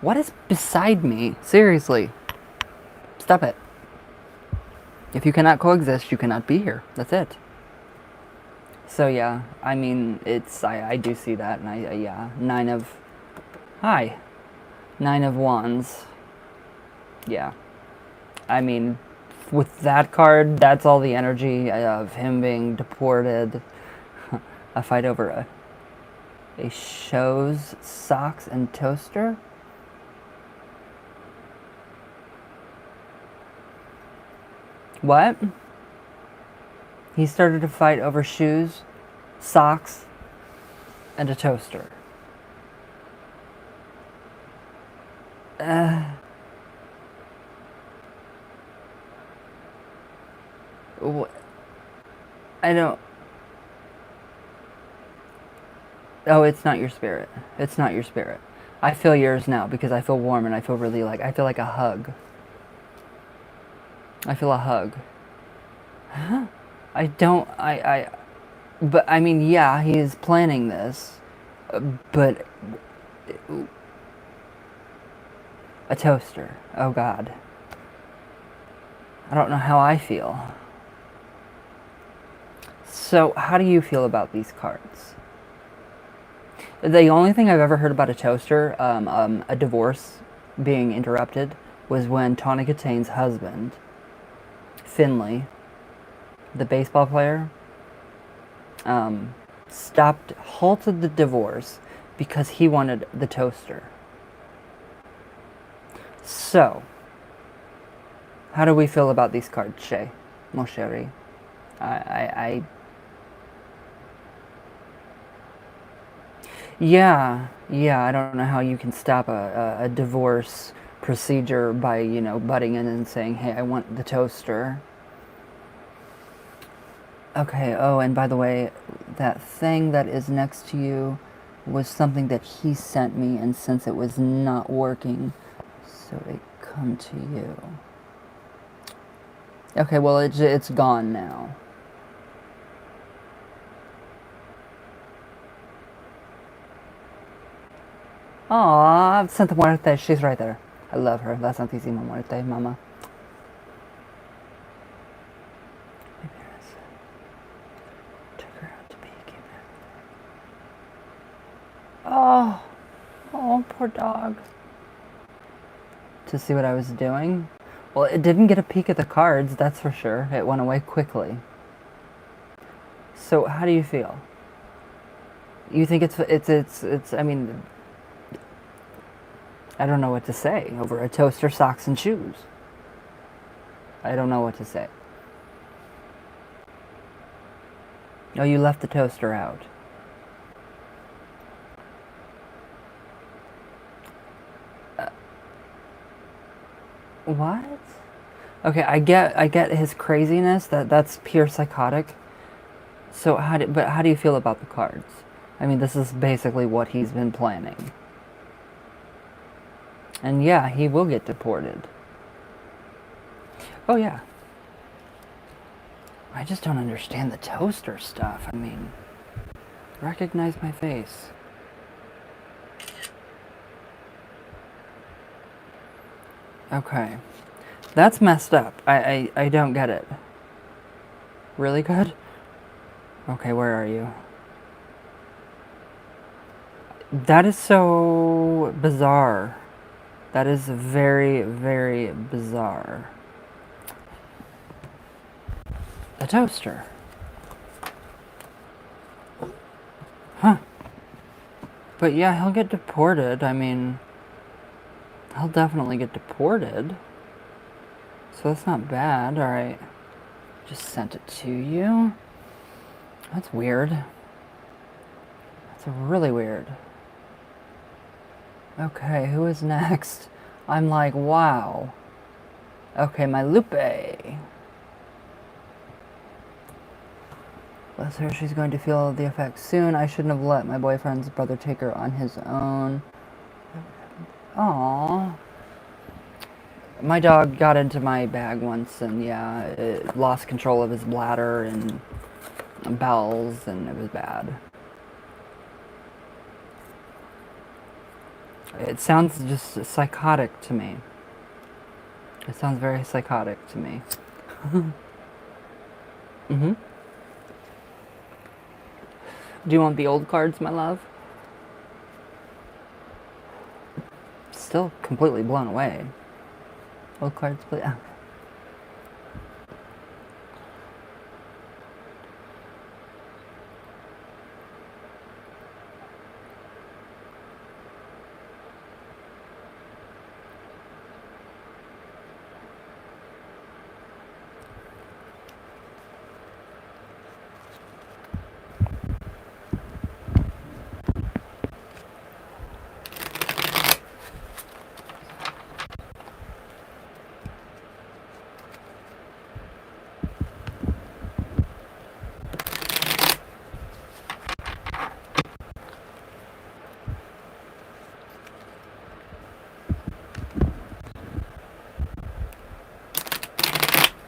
What is beside me? Seriously. Stop it. If you cannot coexist, you cannot be here. That's it. So, yeah, I mean, I do see that. And yeah, 9 of... Hi. 9 of Wands. Yeah. I mean, with that card, that's all the energy of him being deported. A fight over a shoes, socks, and toaster? What? He started a fight over shoes, socks, and a toaster. I don't... Oh, it's not your spirit. It's not your spirit. I feel yours now because I feel warm and I feel really I feel like a hug. I feel a hug. But I mean, yeah, he is planning this, but a toaster. Oh God. I don't know how I feel. So, how do you feel about these cards? The only thing I've ever heard about a toaster, a divorce being interrupted, was when Tawny Kitane's husband, Finley, the baseball player, halted the divorce because he wanted the toaster. So, how do we feel about these cards, Shay? Mon chéri? Yeah, I don't know how you can stop a divorce procedure by, butting in and saying, hey, I want the toaster. Okay, oh, and by the way, that thing that is next to you was something that he sent me, and since it was not working, so it come to you. Okay, well, it's gone now. Aw, Santa Muerte, she's right there. I love her. La Santísima Muerte, mama. Took her out to be a came back. Oh, oh, poor dog. To see what I was doing? Well, it didn't get a peek at the cards, that's for sure. It went away quickly. So, how do you feel? You think I mean, I don't know what to say over a toaster, socks, and shoes. I don't know what to say. Oh, you left the toaster out. What? Okay, I get his craziness. That's pure psychotic. So how do you feel about the cards? I mean, this is basically what he's been planning. And yeah, he will get deported. Oh yeah. I just don't understand the toaster stuff. I mean, recognize my face. Okay. That's messed up. I don't get it. Really good? Okay, where are you? That is so bizarre. That is very, very bizarre. The toaster. Huh. But yeah, he'll get deported. I mean, he'll definitely get deported. So that's not bad. Alright. Just sent it to you. That's weird. That's really weird. Okay, who is next? I'm like, wow. Okay, my Lupe. Bless her, she's going to feel the effects soon. I shouldn't have let my boyfriend's brother take her on his own. Aww. My dog got into my bag once, and yeah, it lost control of his bladder and bowels, and it was bad. It sounds just psychotic to me. It sounds very psychotic to me. Mm-hmm. Do you want the old cards, my love? Still completely blown away. Old cards, please. Ah.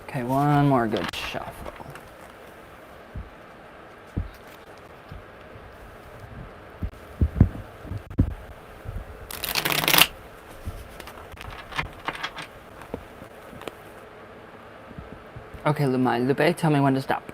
Okay, one more good shuffle. Okay, my Lupe, tell me when to stop.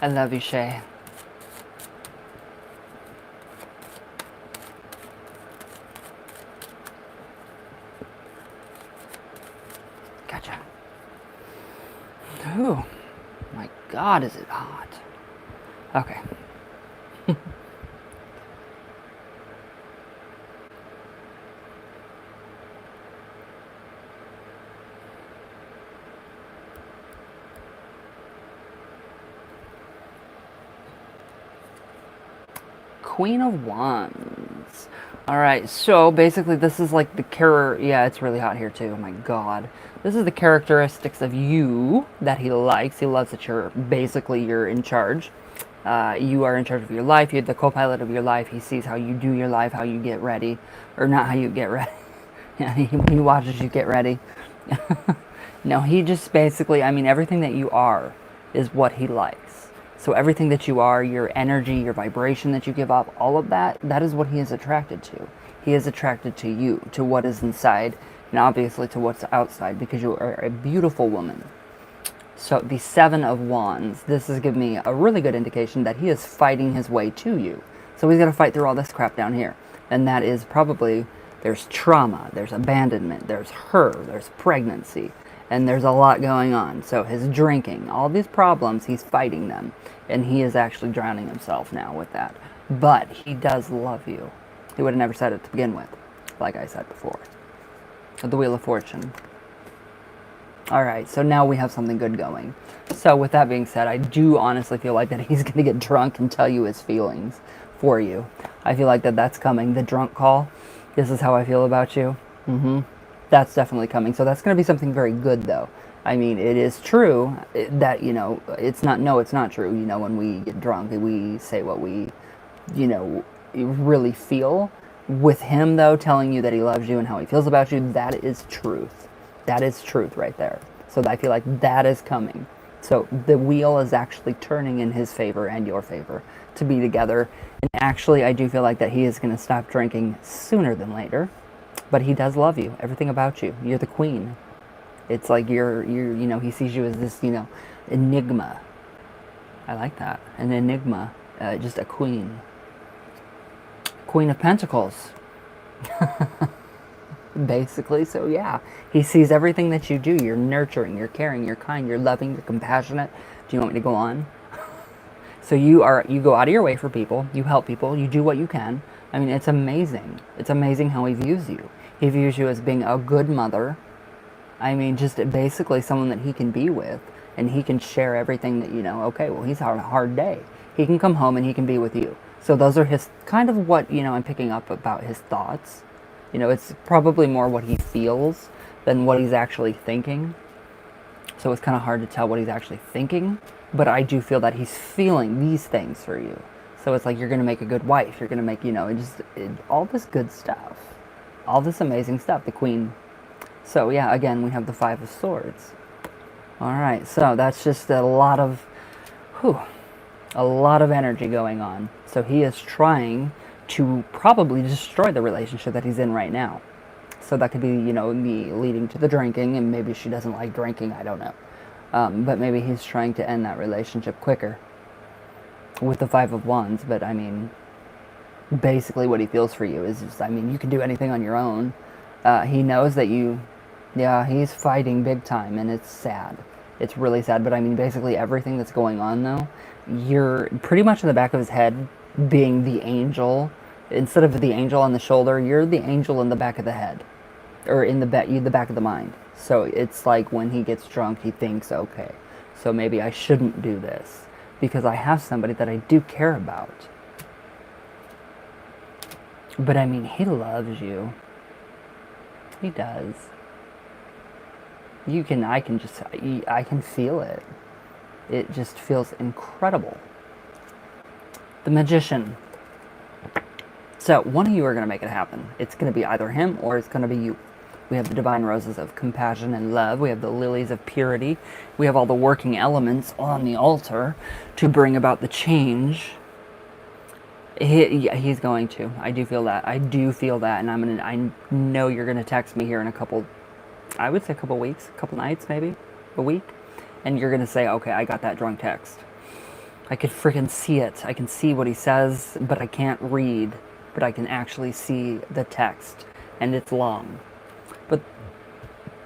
I love you, Shay. Gotcha. Ooh, my God, is it hot? Okay. Queen of Wands. All right, so basically this is like the yeah, it's really hot here too. Oh my God. This is the characteristics of you that he likes. He loves that you're in charge. You are in charge of your life. You're the co-pilot of your life. He sees how you do your life, how you get ready, or not how you get ready. Yeah, he watches you get ready. No, he just basically, I mean, everything that you are is what he likes. So everything that you are, your energy, your vibration that you give off, all of that, that is what he is attracted to. He is attracted to you, to what is inside, and obviously to what's outside, because you are a beautiful woman. So the Seven of Wands, this is giving me a really good indication that he is fighting his way to you. So he's got to fight through all this crap down here. And that is probably, there's trauma, there's abandonment, there's her, there's pregnancy, and there's a lot going on. So his drinking, all these problems, he's fighting them. And he is actually drowning himself now with that. But he does love you. He would have never said it to begin with, like I said before. The Wheel of Fortune. Alright, so now we have something good going. So with that being said, I do honestly feel like that he's going to get drunk and tell you his feelings for you. I feel like that's coming. The drunk call. This is how I feel about you. That's definitely coming. So that's going to be something very good, though. I mean, it is true that, it's not true. When we get drunk, we say what we, really feel. With him, though, telling you that he loves you and how he feels about you, that is truth. That is truth right there. So I feel like that is coming. So the wheel is actually turning in his favor and your favor to be together. And actually, I do feel like that he is going to stop drinking sooner than later. But he does love you. Everything about you. You're the queen. It's like he sees you as this, enigma. I like that. An enigma. Just a queen. Queen of Pentacles. Basically, so yeah. He sees everything that you do. You're nurturing, you're caring, you're kind, you're loving, you're compassionate. Do you want me to go on? So you go out of your way for people, you help people, you do what you can. I mean, it's amazing. It's amazing how he views you. He views you as being a good mother. I mean, just basically someone that he can be with, and he can share everything that, okay, well, he's had a hard day. He can come home and he can be with you. So those are his, kind of what, I'm picking up about his thoughts. It's probably more what he feels than what he's actually thinking. So it's kind of hard to tell what he's actually thinking. But I do feel that he's feeling these things for you. So it's like you're going to make a good wife. You're going to make, all this good stuff. All this amazing stuff. The Queen. So yeah, again, we have the Five of Swords. All right, so that's just a lot of energy going on. So he is trying to probably destroy the relationship that he's in right now. So that could be, me leading to the drinking, and maybe she doesn't like drinking, I don't know. But maybe he's trying to end that relationship quicker with the Five of Wands. But I mean, basically what he feels for you is just, you can do anything on your own. He knows that he's fighting big time, and it's sad. It's really sad. But basically everything that's going on, though, you're pretty much in the back of his head being the angel. Instead of the angel on the shoulder, you're the angel in the back of the head, or in the back of the mind. So it's like when he gets drunk, he thinks, okay, so maybe I shouldn't do this because I have somebody that I do care about. But he loves you. He does. I can feel it. It just feels incredible. The Magician. So one of you are going to make it happen. It's going to be either him or it's going to be you. We have the Divine Roses of compassion and love. We have the Lilies of purity. We have all the working elements on the altar to bring about the change. He's going to. I do feel that. And I know you're going to text me here in a couple weeks, a couple nights, maybe a week. And you're going to say, okay, I got that drunk text. I could freaking see it. I can see what he says, but I can't read. But I can actually see the text. And it's long. But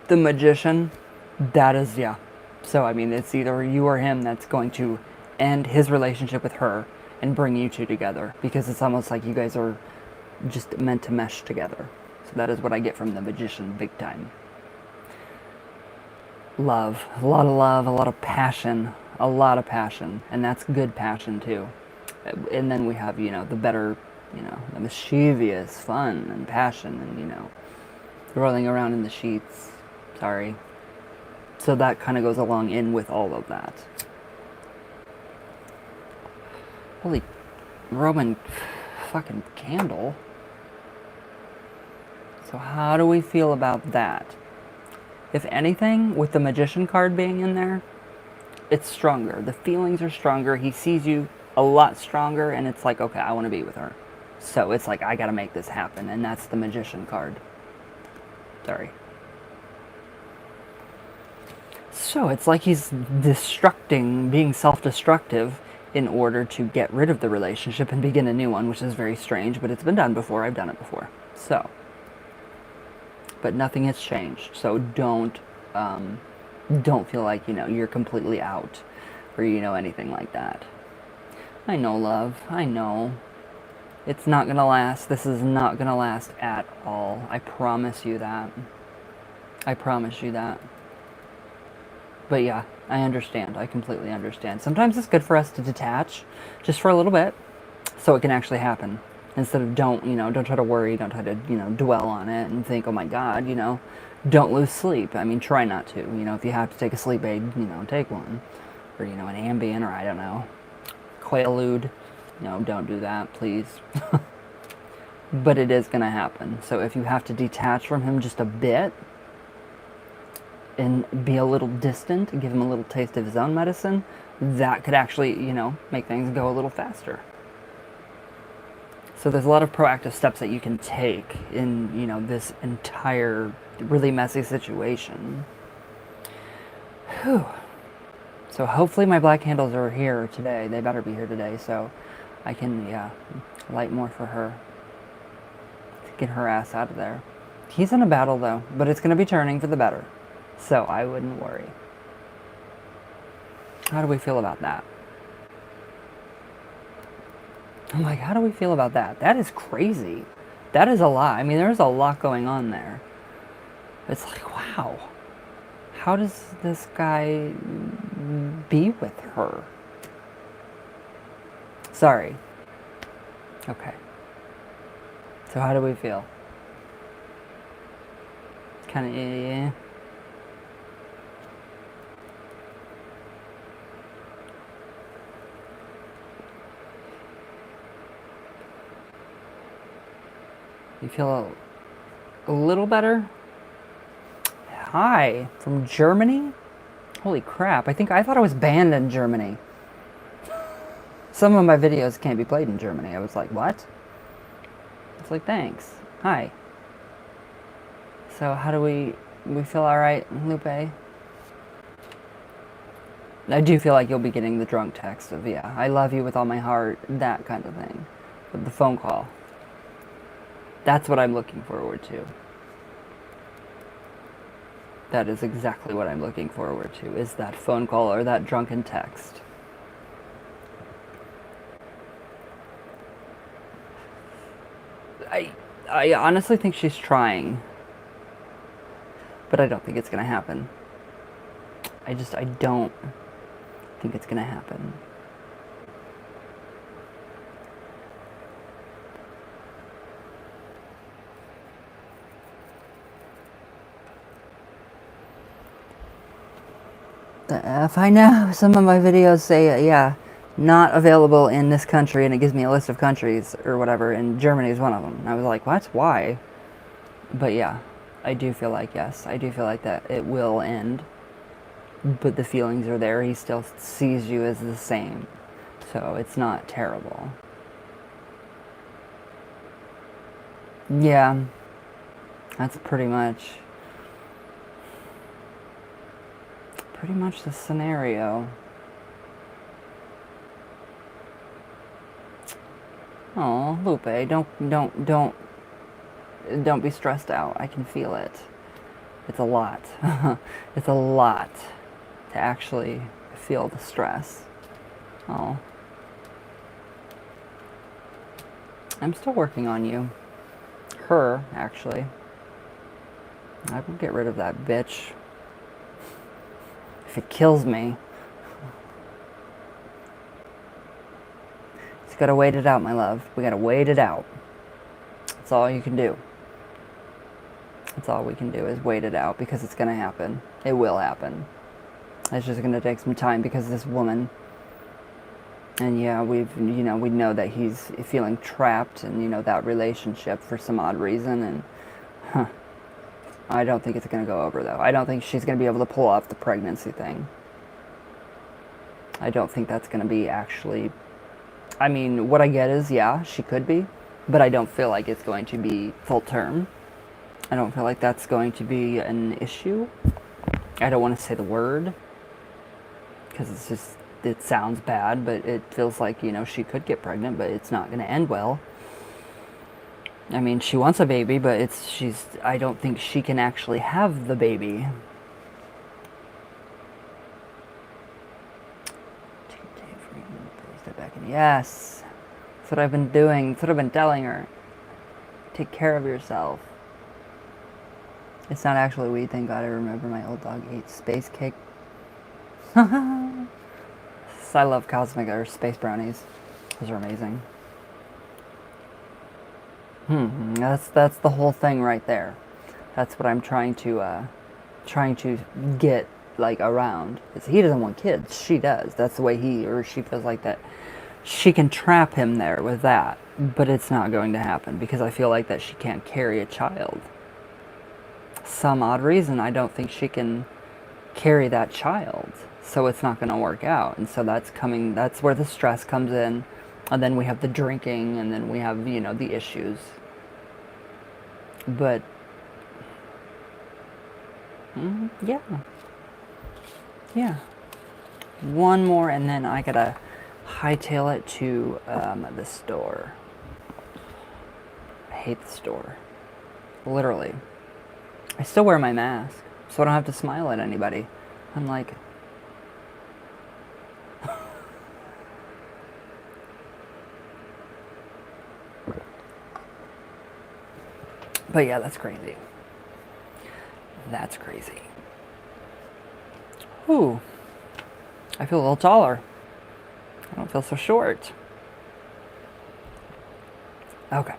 the Magician, that is, yeah. So, it's either you or him that's going to end his relationship with her and bring you two together. Because it's almost like you guys are just meant to mesh together. So that is what I get from the Magician, big time. Love. A lot of love, a lot of passion. A lot of passion. And that's good passion, too. And then we have, the better, the mischievous fun and passion and, rolling around in the sheets. Sorry. So that kind of goes along in with all of that. Holy Roman fucking candle. So how do we feel about that? If anything, with the Magician card being in there, it's stronger. The feelings are stronger. He sees you a lot stronger, and it's like, okay, I want to be with her. So it's like, I got to make this happen, and that's the Magician card. Sorry. So it's like he's being self-destructive in order to get rid of the relationship and begin a new one, which is very strange, but it's been done before. I've done it before. So, but nothing has changed. So don't feel like, you're completely out or, anything like that. I know, love. I know. It's not going to last. This is not going to last at all. I promise you that. I promise you that. But yeah, I understand. I completely understand. Sometimes it's good for us to detach just for a little bit so it can actually happen. Instead of don't try to worry, don't try to, dwell on it and think, oh my God, don't lose sleep. I mean, try not to. If you have to take a sleep aid, take one. Or, an Ambien, or I don't know, Quaalude. Don't do that, please. But it is going to happen. So if you have to detach from him just a bit and be a little distant, give him a little taste of his own medicine, that could actually, make things go a little faster. So there's a lot of proactive steps that you can take in, this entire really messy situation. Whew. So hopefully my black candles are here today. They better be here today, so I can, light more for her. To get her ass out of there. He's in a battle, though, but it's going to be turning for the better. So I wouldn't worry. How do we feel about that? I'm like, how do we feel about that? That is crazy. That is a lot. I mean, there's a lot going on there. It's like, wow. How does this guy be with her? Sorry. Okay. So how do we feel? Kind of, yeah. You feel a little better? Hi, from Germany? Holy crap, I thought I was banned in Germany. Some of my videos can't be played in Germany. I was like, what? It's like, thanks. Hi. So how do we feel alright, Lupe? I do feel like you'll be getting the drunk text of, yeah, I love you with all my heart, that kind of thing. But the phone call. That's what I'm looking forward to. That is exactly what I'm looking forward to, is that phone call or that drunken text. I honestly think she's trying. But I don't think it's going to happen. I don't think it's going to happen. The F, I know. Some of my videos say, yeah, not available in this country, and it gives me a list of countries or whatever, and Germany is one of them. And I was like, what? Why? But yeah, I do feel like, yes, I do feel like that it will end. But the feelings are there. He still sees you as the same. So it's not terrible. Yeah, that's pretty much the scenario. Oh, Lupe, don't be stressed out. I can feel it. It's a lot. It's a lot to actually feel the stress. Oh. I'm still working on you. Her, actually. I will get rid of that bitch. If it kills me. It's Just gotta wait it out, my love. We gotta wait it out. That's all you can do. That's all we can do is wait it out, because it's gonna happen. It will happen. It's just gonna take some time because this woman, and yeah, we know that he's feeling trapped in, that relationship for some odd reason, and I don't think it's gonna go over though. I don't think she's gonna be able to pull off the pregnancy thing. I don't think that's gonna be actually, I mean, what I get is, yeah, she could be, but I don't feel like it's going to be full term. I don't feel like that's going to be an issue. I don't want to say the word, because it sounds bad, but it feels like, she could get pregnant, but it's not going to end well. I mean, she wants a baby, but I don't think she can actually have the baby. Step back in. Yes. That's what I've been doing. That's what I've been telling her. Take care of yourself. It's not actually weed, thank God. I remember my old dog ate space cake. I love cosmic or space brownies. Those are amazing. That's the whole thing right there. That's what I'm trying to get like around. He doesn't want kids. She does. That's the way he or she feels like that. She can trap him there with that, but it's not going to happen because I feel like that she can't carry a child. Some odd reason, I don't think she can carry that child, so it's not going to work out. And so that's where the stress comes in, and then we have the drinking, and then we have the issues. But yeah, one more, and then I gotta hightail it to the store. I hate the store, literally. I still wear my mask, so I don't have to smile at anybody. I'm like, but yeah, that's crazy. That's crazy. Ooh, I feel a little taller. I don't feel so short. Okay.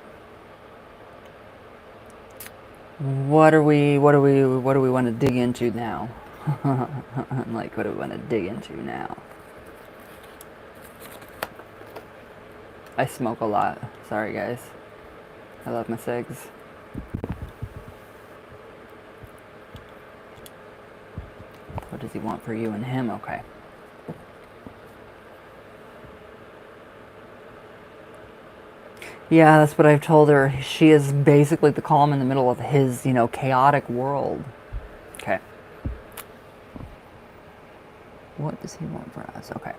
What do we want to dig into now? Like, what do we want to dig into now? I smoke a lot. Sorry, guys. I love my cigs. What does he want for you and him? Okay. Yeah, that's what I've told her. She is basically the calm in the middle of his, chaotic world. Okay. What does he want for us? Okay.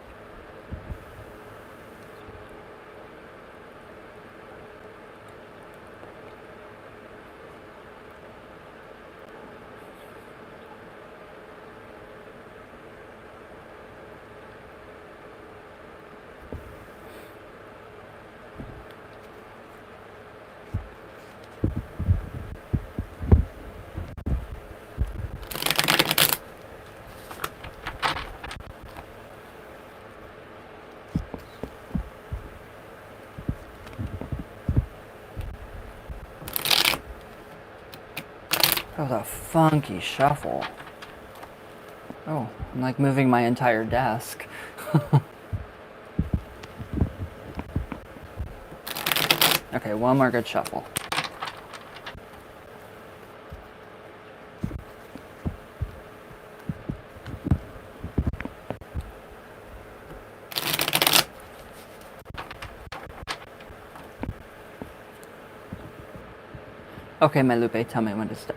That was a funky shuffle. Oh, I'm like moving my entire desk. Okay, one more good shuffle. Okay, my Lupe, tell me when to stop.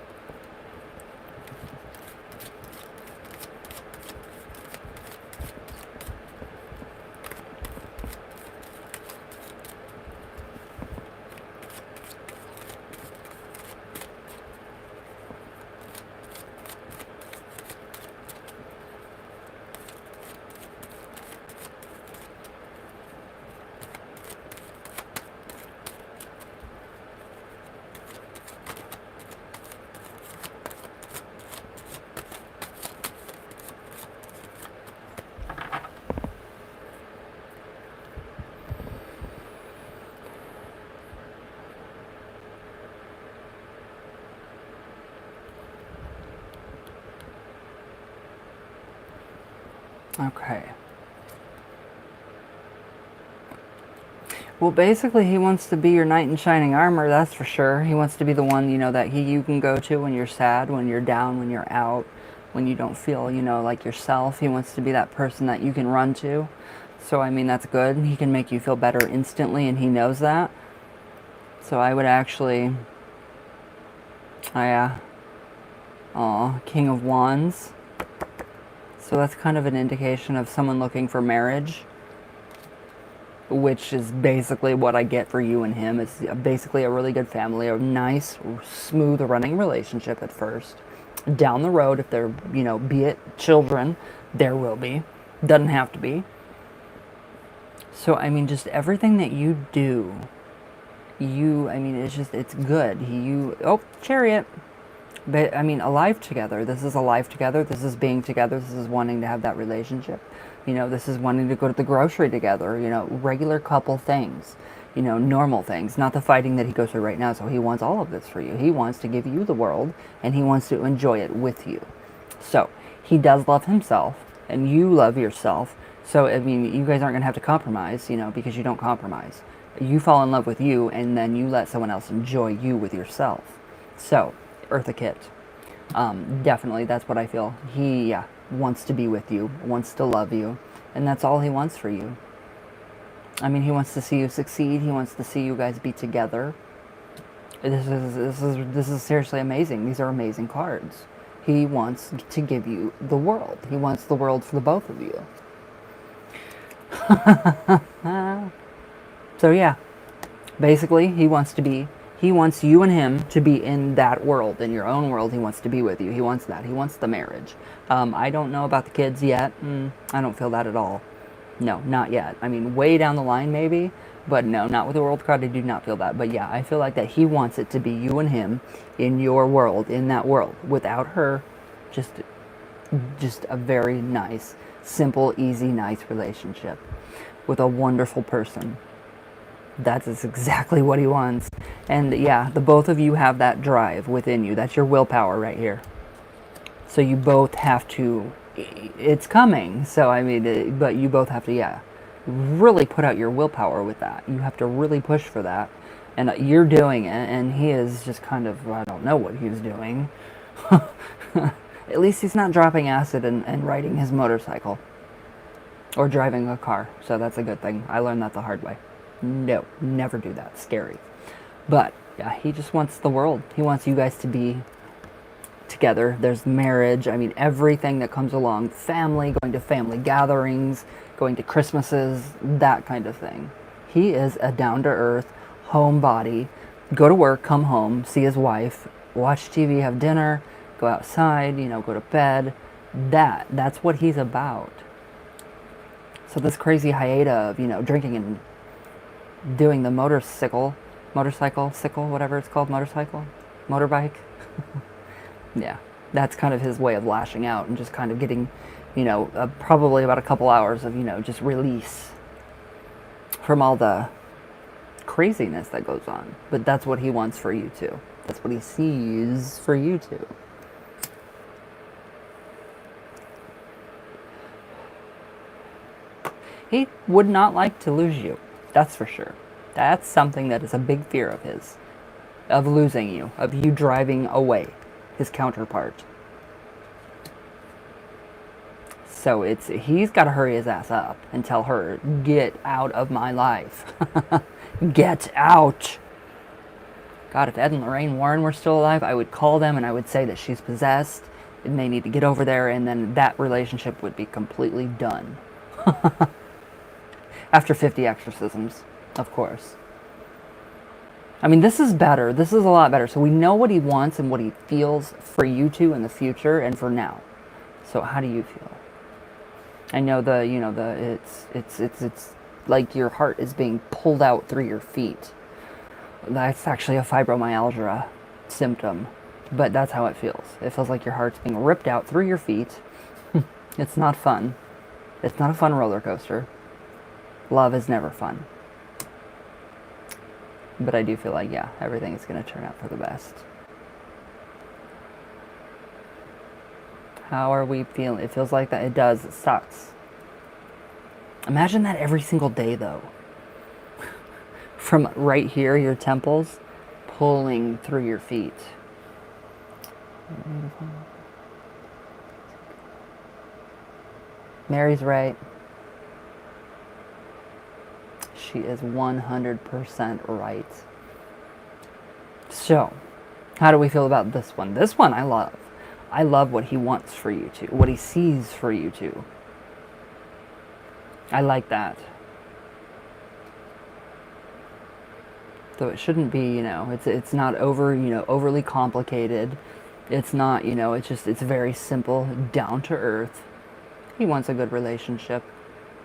Okay. Well, basically, he wants to be your knight in shining armor, that's for sure. He wants to be the one, that you can go to when you're sad, when you're down, when you're out, when you don't feel, like yourself. He wants to be that person that you can run to. So, I mean, that's good. He can make you feel better instantly, and he knows that. So, I would actually... King of Wands. So, that's kind of an indication of someone looking for marriage, which is basically what I get for you and him. It's basically a really good family, a nice, smooth running relationship at first. Down the road, if there, be it children, there will be. Doesn't have to be. So, I mean, just everything that you do, it's good. Chariot. But, I mean, a life together. This is a life together. This is being together. This is wanting to have that relationship. This is wanting to go to the grocery together. Regular couple things. Normal things. Not the fighting that he goes through right now. So he wants all of this for you. He wants to give you the world, and he wants to enjoy it with you. So, he does love himself, and you love yourself. So, I mean, you guys aren't going to have to compromise, because you don't compromise. You fall in love with you, and then you let someone else enjoy you with yourself. So, Eartha Kitt. Definitely, that's what I feel. He wants to be with you, wants to love you, and that's all he wants for you. I mean, he wants to see you succeed. He wants to see you guys be together. This is seriously amazing. These are amazing cards. He wants to give you the world. He wants the world for the both of you. So yeah, basically, he wants you and him to be in that world, in your own world. He wants to be with you. He wants that. He wants the marriage. I don't know about the kids yet. I don't feel that at all. No, not yet. I mean, way down the line maybe, but no, not with the world card. I do not feel that. But yeah, I feel like that he wants it to be you and him in your world, in that world, without her. Just a very nice, simple, easy, nice relationship with a wonderful person. That is exactly what he wants. And yeah, the both of you have that drive within you. That's your willpower right here. So you both have to, it's coming. So I mean, but you both have to, really put out your willpower with that. You have to really push for that. And you're doing it, and he is just kind of, I don't know what he's doing. At least he's not dropping acid and riding his motorcycle. Or driving a car. So that's a good thing. I learned that the hard way. No, never do that. Scary. But, yeah, he just wants the world. He wants you guys to be together. There's marriage. I mean, everything that comes along. Family, going to family gatherings, going to Christmases, that kind of thing. He is a down-to-earth homebody. Go to work, come home, see his wife, watch TV, have dinner, go outside, go to bed. That's what he's about. So this crazy hiatus of, drinking and doing the motorbike, yeah, that's kind of his way of lashing out and just kind of getting, probably about a couple hours of, just release from all the craziness that goes on. But that's what he wants for you too. That's what he sees for you too. He would not like to lose you. That's for sure. That's something that is a big fear of his. Of losing you. Of you driving away. His counterpart. So he's got to hurry his ass up and tell her, get out of my life. Get out. God, if Ed and Lorraine Warren were still alive, I would call them and I would say that she's possessed and they need to get over there, and then that relationship would be completely done. After 50 exorcisms, of course. I mean, this is better. This is a lot better. So we know what he wants and what he feels for you two in the future and for now. So how do you feel? I know it's like your heart is being pulled out through your feet. That's actually a fibromyalgia symptom, but that's how it feels. It feels like your heart's being ripped out through your feet. It's not fun. It's not a fun roller coaster. Love is never fun. But I do feel like, yeah, everything is going to turn out for the best. How are we feeling? It feels like that. It does. It sucks. Imagine that every single day, though. From right here, your temples, pulling through your feet. Mary's right. She is 100% right. So, how do we feel about this one? This one I love. I love what he wants for you to, what he sees for you to. I like that. So it shouldn't be, it's not overly complicated. It's not, it's very simple, down to earth. He wants a good relationship.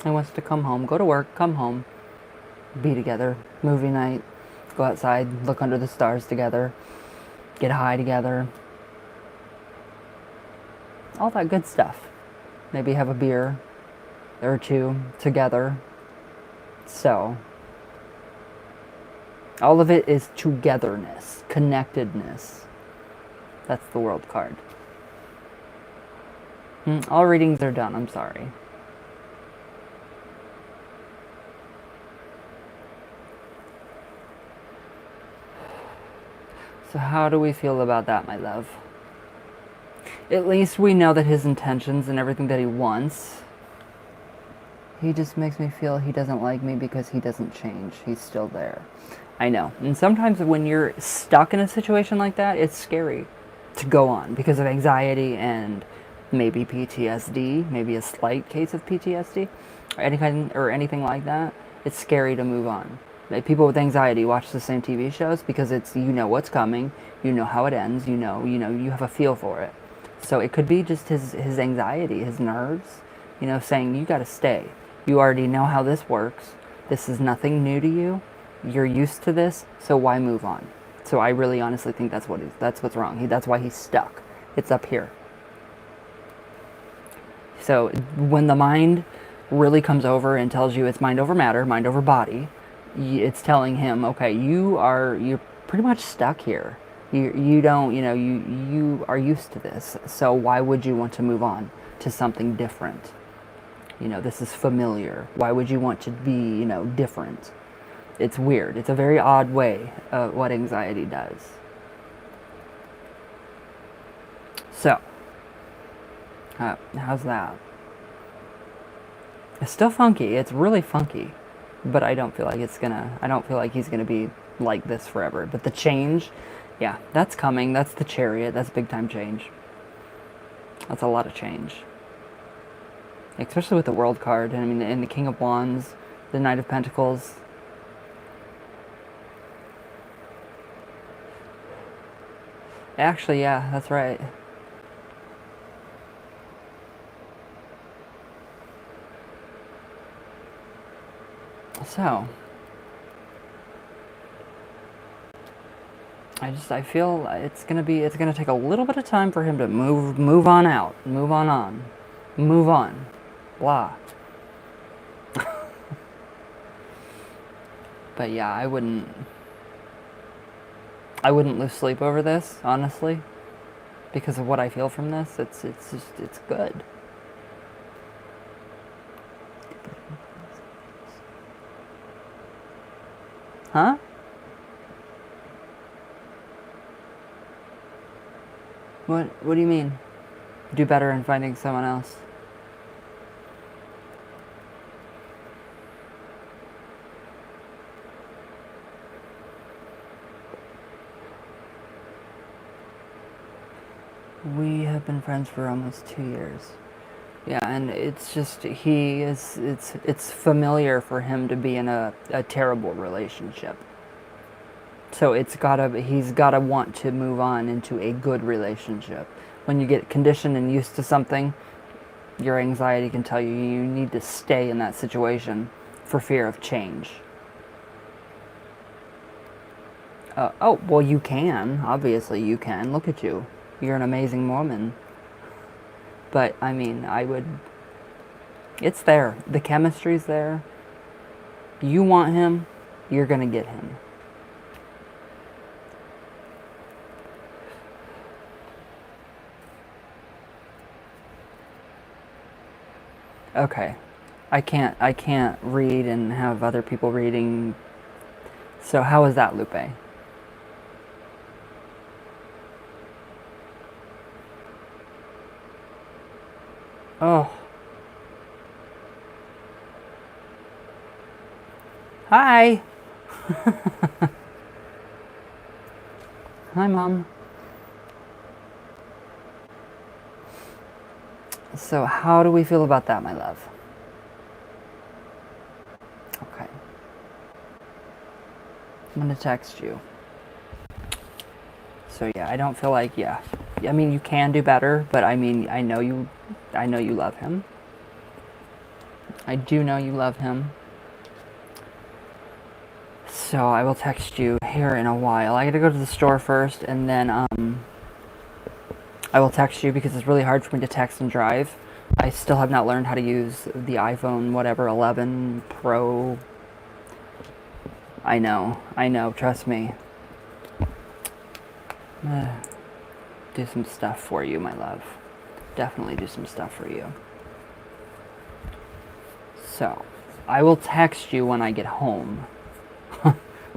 He wants to come home, go to work, come home, be together, movie night, go outside, look under the stars together, get high together. All that good stuff. Maybe have a beer or two together. So, all of it is togetherness, connectedness. That's the World card. All readings are done, I'm sorry. So how do we feel about that, my love? At least we know that his intentions and everything that he wants. He just makes me feel he doesn't like me because he doesn't change. He's still there. I know. And sometimes when you're stuck in a situation like that, it's scary to go on because of anxiety and maybe PTSD, maybe a slight case of PTSD or anything like that. It's scary to move on. Like people with anxiety watch the same TV shows because it's, what's coming, how it ends, you have a feel for it. So it could be just his anxiety, his nerves, saying you got to stay. You already know how this works. This is nothing new to you. You're used to this, so why move on? So I really honestly think that's what's wrong. That's why he's stuck. It's up here. So when the mind really comes over and tells you it's mind over matter, mind over body, it's telling him, okay, you're pretty much stuck here. You don't, you are used to this. So why would you want to move on to something different? This is familiar. Why would you want to be, different? It's weird. It's a very odd way of what anxiety does. So, how's that? It's still funky. It's really funky. But I don't feel like he's gonna be like this forever. But the change, yeah, that's coming. That's the Chariot. That's big time change. That's a lot of change. Especially with the World card. I mean, and the King of Wands, the Knight of Pentacles. Actually, yeah, that's right. So, I feel it's gonna take a little bit of time for him to move on out, move on, blah. But yeah, I wouldn't lose sleep over this, honestly, because of what I feel from this. It's good. Huh? What do you mean? Do better in finding someone else? We have been friends for almost 2 years. Yeah, and it's just, it's familiar for him to be in a terrible relationship. So he's gotta want to move on into a good relationship. When you get conditioned and used to something, your anxiety can tell you you need to stay in that situation for fear of change. Oh, well, you can. Obviously, you can. Look at you. You're an amazing woman. But, I mean, it's there. The chemistry's there. You want him, you're gonna get him. Okay. I can't read and have other people reading. So how is that, Lupe? Oh. Hi. Hi, Mom. So how do we feel about that, my love? Okay. I'm gonna text you. So yeah, I don't feel like, yeah. I mean, you can do better, but I mean, I know you love him. I do know you love him. So I will text you here in a while. I gotta go to the store first, and then I will text you because it's really hard for me to text and drive. I still have not learned how to use the iPhone, whatever, 11 Pro. I know, trust me. Do some stuff for you, my love. Definitely do some stuff for you. So, I will text you when I get home.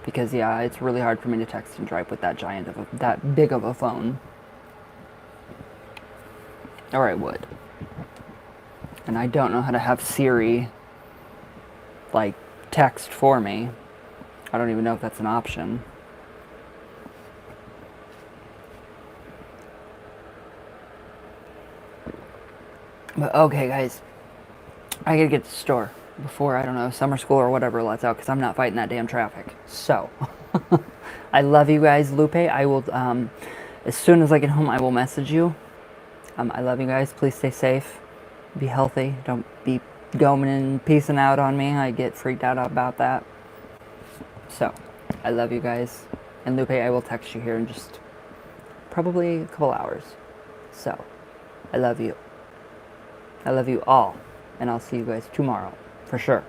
Because yeah, it's really hard for me to text and drive with that big of a phone. Or I would. And I don't know how to have Siri like text for me. I don't even know if that's an option. But okay, guys, I gotta get to the store before, I don't know, summer school or whatever lets out because I'm not fighting that damn traffic. So, I love you guys, Lupe. I will, as soon as I get home, I will message you. I love you guys. Please stay safe. Be healthy. Don't be going and peacing out on me. I get freaked out about that. So, I love you guys. And Lupe, I will text you here in just probably a couple hours. So, I love you. I love you all. And I'll see you guys tomorrow. For sure.